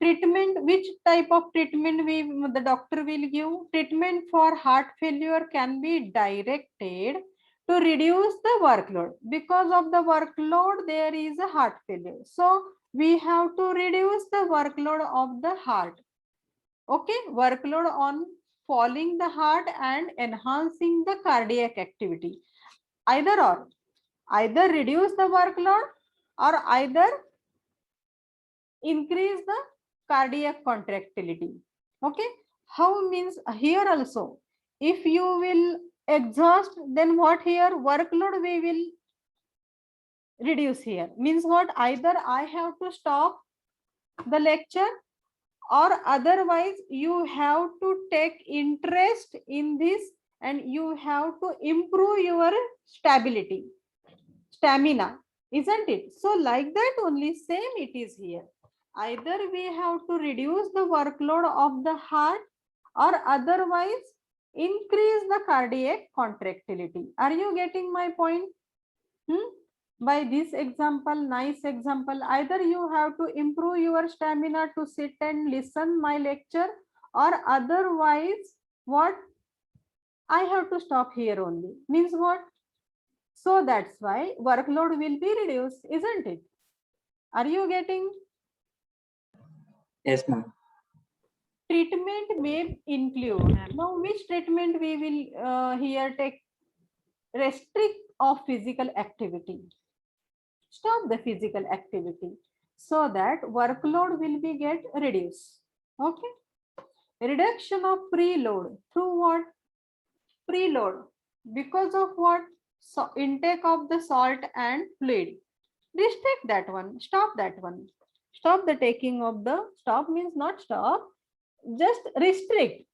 which type of treatment the doctor will give? Treatment for heart failure can be directed to reduce the workload. Because of the workload there is a heart failure, so we have to reduce the workload of the heart. Okay, workload on falling the heart and enhancing the cardiac activity. Either or, either reduce the workload or either increase the cardiac contractility. Okay, how means here also, if you will exhaust, then what here workload we will reduce here. Means what, either I have to stop the lecture or otherwise you have to take interest in this and you have to improve your stamina, isn't it? So like that only same it is here. Either we have to reduce the workload of the heart or otherwise increase the cardiac contractility. Are you getting my point? By this example, nice example, either you have to improve your stamina to sit and listen my lecture or otherwise what, I have to stop here only. Means what? So that's why workload will be reduced, isn't it? Are you getting? Yes, ma'am. Treatment may include. Now, which treatment we will here take? Restrict of physical activity. Stop the physical activity so that workload will be get reduced. Okay. Reduction of preload through what? Preload because of what? So intake of the salt and fluid. Restrict that one. Stop that one. Stop the taking of the, stop means not stop, just restrict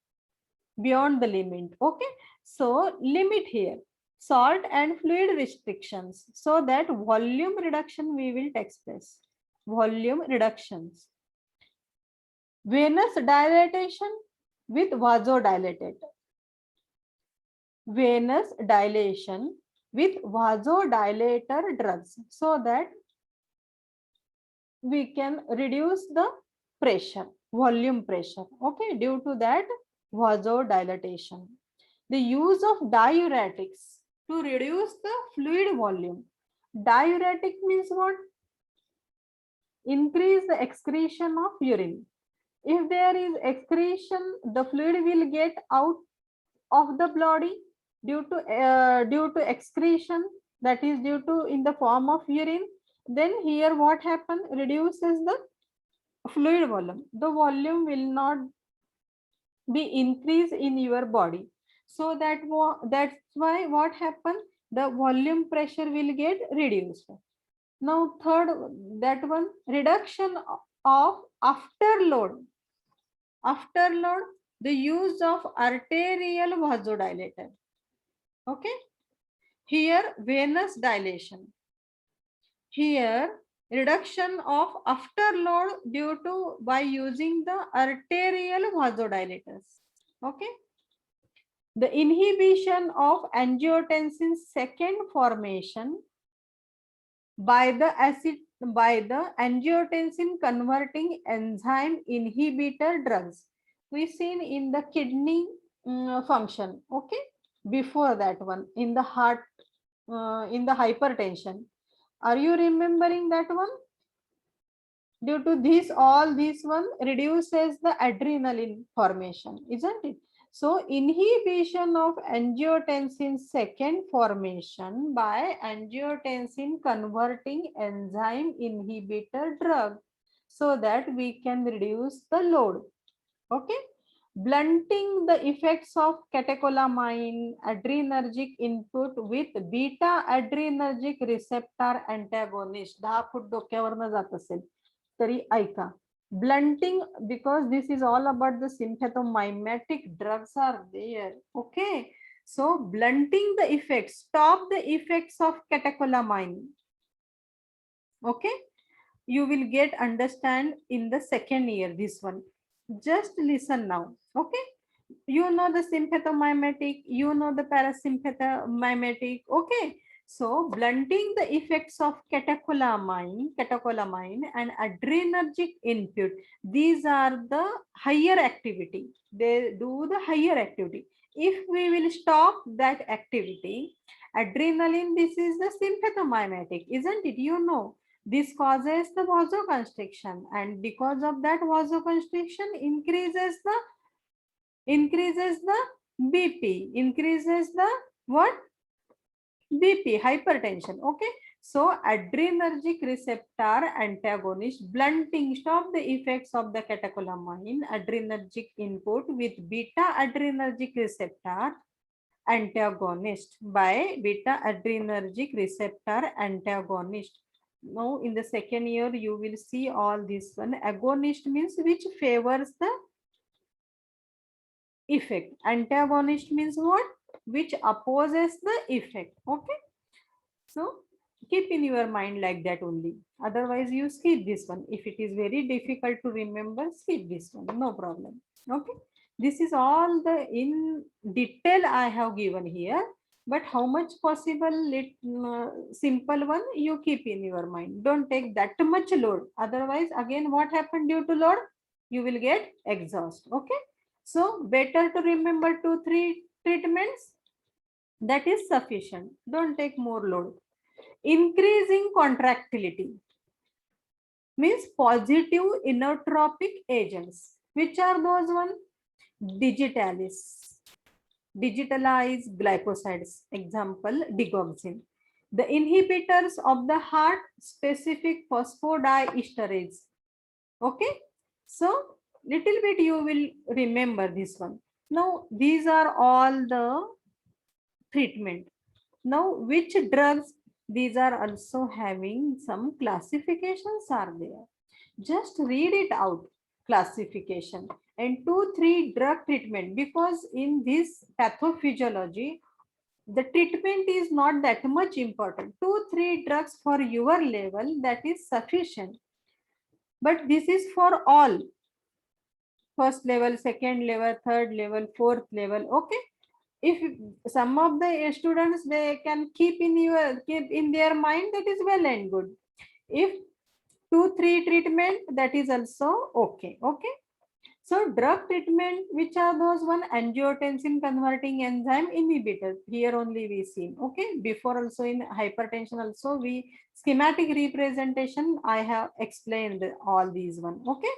beyond the limit. Okay, so limit here salt and fluid restrictions so that volume reduction we will take place. Volume reductions. Venous dilatation with vasodilator. Venous dilation with vasodilator drugs so that we can reduce the pressure, volume pressure. Okay, due to that vasodilatation. The use of diuretics to reduce the fluid volume. Diuretic means what? Increase the excretion of urine. If there is excretion, the fluid will get out of the body due to excretion, that is due to in the form of urine. Then here what happen? Reduces the fluid volume. The volume will not be increased in your body. So that's why what happen? The volume pressure will get reduced. Now third, that one, reduction of afterload. Afterload, the use of arterial vasodilator. Okay. Here venous dilation. Here reduction of afterload due to by using the arterial vasodilators. Okay. The inhibition of angiotensin second formation by the angiotensin converting enzyme inhibitor drugs. We've seen in the kidney function. Okay. Before that one, in the heart, in the hypertension. Are you remembering that one? Due to this, all this one reduces the adrenaline formation, isn't it? So inhibition of angiotensin second formation by angiotensin converting enzyme inhibitor drug so that we can reduce the load. Okay. Blunting the effects of catecholamine adrenergic input with beta adrenergic receptor antagonist. 10 फूट डोक्यावरनं जात असेल तरी ऐका. Blunting, because this is all about the sympathomimetic drugs are there. Okay, so blunting the effects, stop the effects of catecholamine. Okay, you will get understand in the second year this one. Just listen now. Okay, you know the sympathomimetic, you know the parasympathomimetic. Okay, so blunting the effects of catecholamine and adrenergic input, these are the higher activity. They do the higher activity. If we will stop that activity, adrenaline, this is the sympathomimetic, isn't it? You know, this causes the vasoconstriction, and because of that vasoconstriction increases the increases the BP, increases the what? BP, hypertension. Okay. So adrenergic receptor antagonist blunting stop the effects of the catecholamine adrenergic input with beta adrenergic receptor antagonist by beta adrenergic receptor antagonist. Now in the second year you will see all this one. Agonist means which favors the effect. Antagonist means what? Which opposes the effect. Okay. So keep in your mind like that only. Otherwise you skip this one. If it is very difficult to remember, skip this one. No problem. Okay. This is all the in detail I have given here. But how much possible simple one you keep in your mind. Don't take that much load. Otherwise again what happened due to load? You will get exhaust. Okay. So better to remember 2-3 treatments. That is sufficient. Don't take more load. Increasing contractility means positive inotropic agents. Which are those one? Digitalis. Digitalized glycosides. Example, digoxin. The inhibitors of the heart specific phosphodiesterase. Okay. So little bit you will remember this one. Now these are all the treatment. Now which drugs? These are also having some classifications are there. Just read it out, classification, and 2-3 drug treatment, because in this pathophysiology the treatment is not that much important. 2-3 drugs for your level, that is sufficient. But this is for all, first level, second level, third level, fourth level. Okay. If some of the students they can keep in their mind, that is well and good. If 2-3 treatment, that is also okay. Okay. So drug treatment, which are those one? Angiotensin converting enzyme inhibitors. Here only we seen. Okay. Before also in hypertension also we schematic representation I have explained all these one. Okay.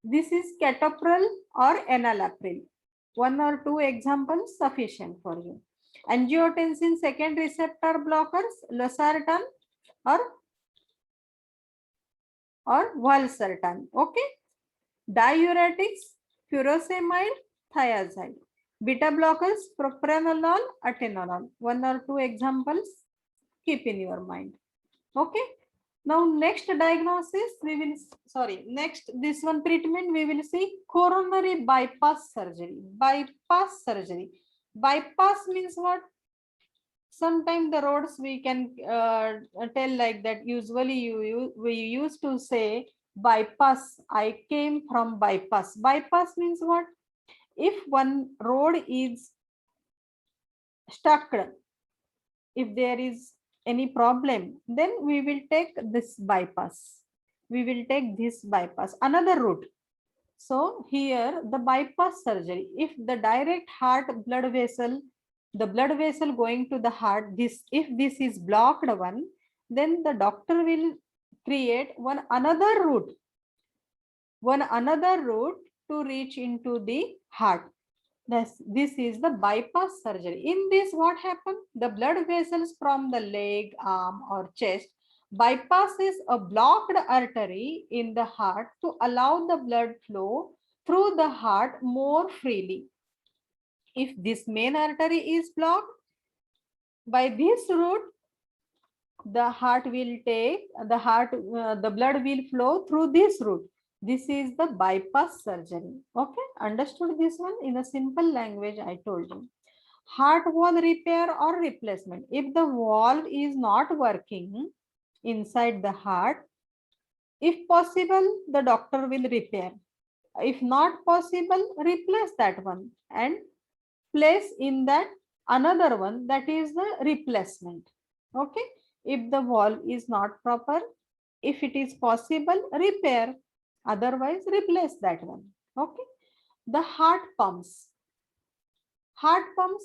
This is captopril or enalapril. 1 or 2 examples sufficient for you. Angiotensin second receptor blockers, losartan or valsartan. Okay. Diuretics, furosemide, thiazide. Beta blockers, propranolol, atenolol. 1 or 2 examples keep in your mind. Okay. Now next diagnosis we will, next this one treatment we will see coronary bypass surgery. Bypass surgery. Bypass means what? Sometimes the roads we can tell like that. Usually we used to say bypass. I came from bypass. Bypass means what? If one road is stuck, if there is any problem, then we will take this bypass. We will take this bypass, another route. So here the bypass surgery, if the direct heart blood vessel, the blood vessel going to the heart, this if this is blocked one, then the doctor will create one another route to reach into the heart. This is the bypass surgery. In this, what happened? The blood vessels from the leg, arm, or chest bypasses a blocked artery in the heart to allow the blood flow through the heart more freely. If this main artery is blocked, by this route, the heart will take the blood will flow through this route. This is the bypass surgery. Okay, understood this one? In a simple language I told you. Heart valve repair or replacement. If the valve is not working inside the heart, if possible, the doctor will repair. If not possible, replace that one and place in that another one, that is the replacement. Okay. If the valve is not proper, if it is possible, repair. Otherwise, replace that one. Okay. The heart pumps. Heart pumps.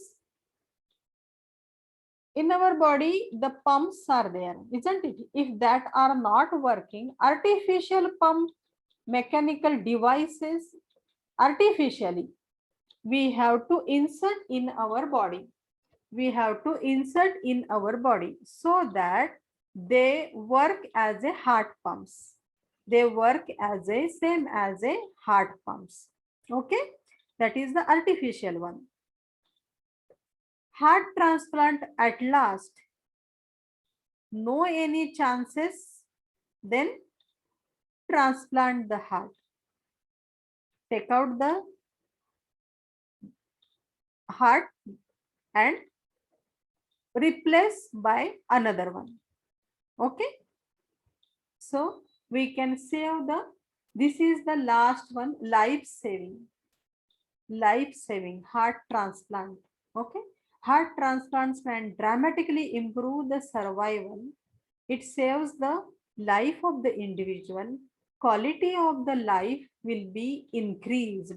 In our body, the pumps are there, isn't it? If that are not working, artificial pump, mechanical devices, artificially, we have to insert in our body. We have to insert in our body so that they work as a heart pumps. They work as a same as a heart pumps. Okay, that is the artificial one. Heart transplant at last. No any chances, then transplant the heart. Take out the heart and replace by another one. Okay, so we can save the, this is the last one, life saving heart transplant. Okay, heart transplants can dramatically improve the survival. It saves the life of the individual. Quality of the life will be increased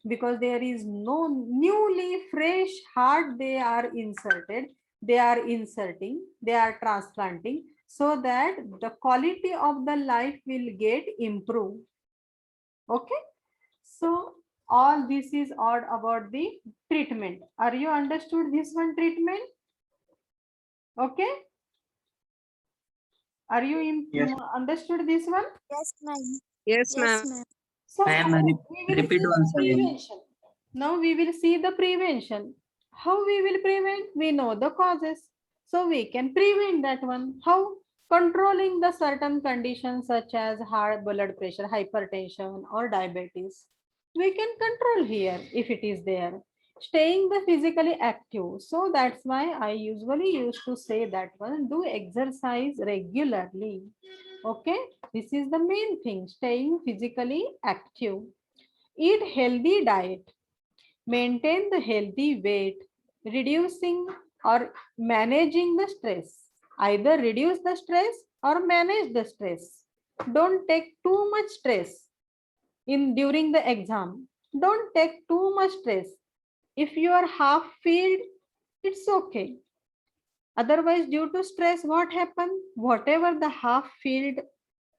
because there is no newly fresh heart they are inserted. They are inserting, they are transplanting, so that the quality of the life will get improved. Okay, so all this is all about the treatment. Are you understood this one treatment? Okay, are you Yes. understood this one? Yes, ma'am. Yes, ma'am. So Ma'am, how we will repeat see once the again. prevention. Now we will see the prevention. How we will prevent? We know the causes. So we can prevent that one. How? Controlling the certain conditions such as high blood pressure, hypertension or diabetes. We can control here if it is there. Staying the physically active. So that's why I usually used to say that one, do exercise regularly. Okay, this is the main thing, staying physically active. Eat healthy diet, maintain the healthy weight, reducing or managing the stress. Either reduce the stress or manage the stress. Don't take too much stress in during the exam. Don't take too much stress. If you are half filled, it's okay. Otherwise, due to stress, what happens? Whatever the half filled,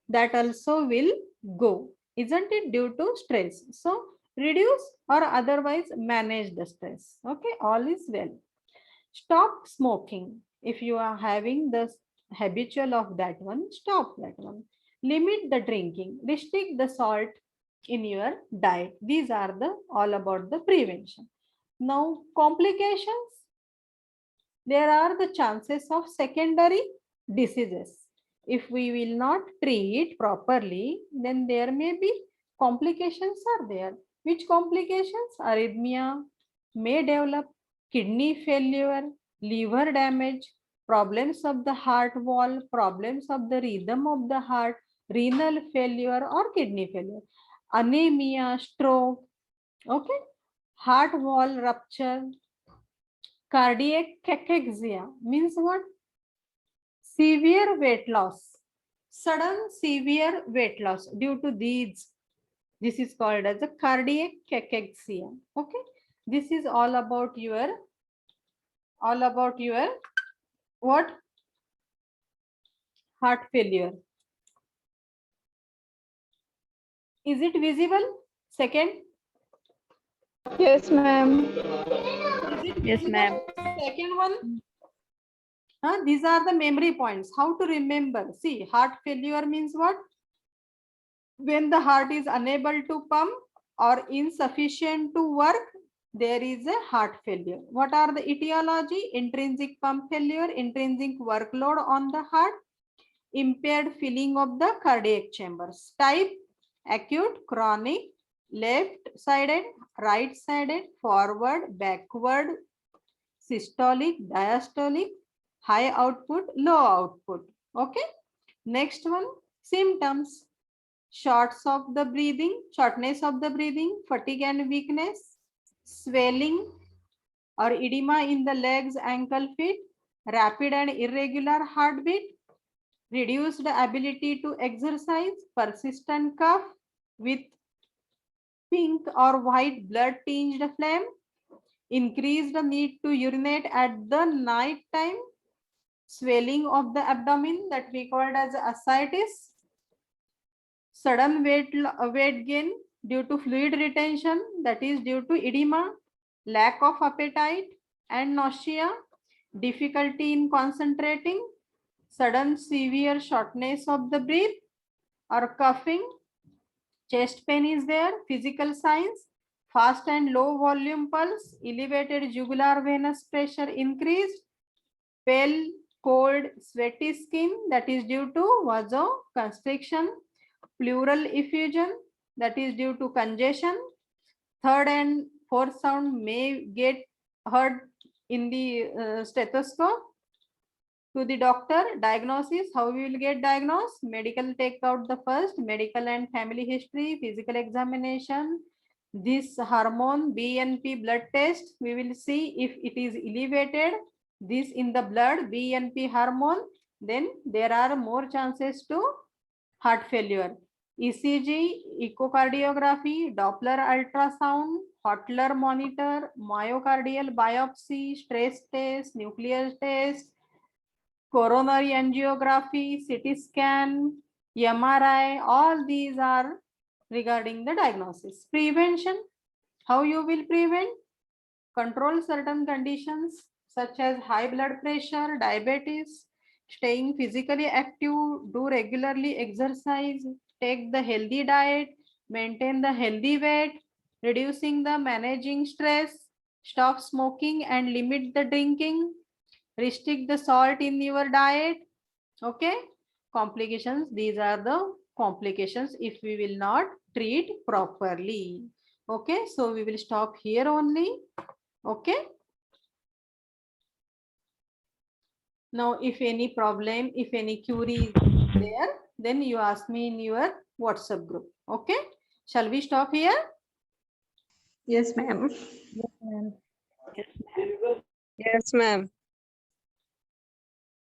that also will go, isn't it, due to stress? So reduce or otherwise manage the stress. Okay, all is well. Stop smoking. If you are having the habitual of that one, stop that one. Limit the drinking, restrict the salt in your diet. These are the all about the prevention. Now complications, there are the chances of secondary diseases. If we will not treat properly, then there may be complications are there. Which complications? Arrhythmia may develop, kidney failure, liver damage, problems of the heart wall, problems of the rhythm of the heart, renal failure or kidney failure, anemia, stroke, okay, heart wall rupture, cardiac cachexia means what? Severe weight loss, sudden severe weight loss due to these. This is called as a cardiac cachexia. Okay, this is all about your what? Heart failure. Is it visible? Second, Yes, ma'am. is it Yes, visible? ma'am. Second one. These are the memory points. How to remember? See, heart failure means what? When the heart is unable to pump or insufficient to work, there is a heart failure. What are the etiology? Intrinsic pump failure, intrinsic workload on the heart, impaired filling of the cardiac chambers. Type: acute, chronic, left-sided, right-sided, forward, backward, systolic, diastolic, high output, low output. Okay. Next one, symptoms: shortness of the breathing, fatigue and weakness, swelling or edema in the legs, ankle, feet, rapid and irregular heartbeat, reduced ability to exercise, persistent cough with pink or white blood tinged phlegm, increased need to urinate at the night time, swelling of the abdomen that we called as ascites, sudden weight gain due to fluid retention, that is due to edema, lack of appetite and nausea, difficulty in concentrating, sudden severe shortness of the breath or coughing, chest pain is there, physical signs, fast and low volume pulse, elevated jugular venous pressure increased, pale, cold, sweaty skin, that is due to vasoconstriction, pleural effusion, that is due to congestion, third and fourth sound may get heard in the stethoscope. To the doctor, diagnosis, how we will get diagnosed? Medical, take out the first, medical and family history, physical examination, this hormone BNP blood test, we will see if it is elevated, this in the blood, BNP hormone, then there are more chances to heart failure. ECG, echocardiography, Doppler ultrasound, Hotler monitor, myocardial biopsy, stress test, nuclear test, coronary angiography, CT scan, MRI, all these are regarding the diagnosis. Prevention, how you will prevent? Control certain conditions such as high blood pressure, diabetes, staying physically active, do regularly exercise, take the healthy diet, maintain the healthy weight, reducing the managing stress, stop smoking and limit the drinking, restrict the salt in your diet. Okay, complications, these are the complications if we will not treat properly. Okay, so we will stop here only. Okay, now if any problem, if any query is there, then you ask me in your WhatsApp group. Okay, shall we stop here? Yes, ma'am. Yes, ma'am.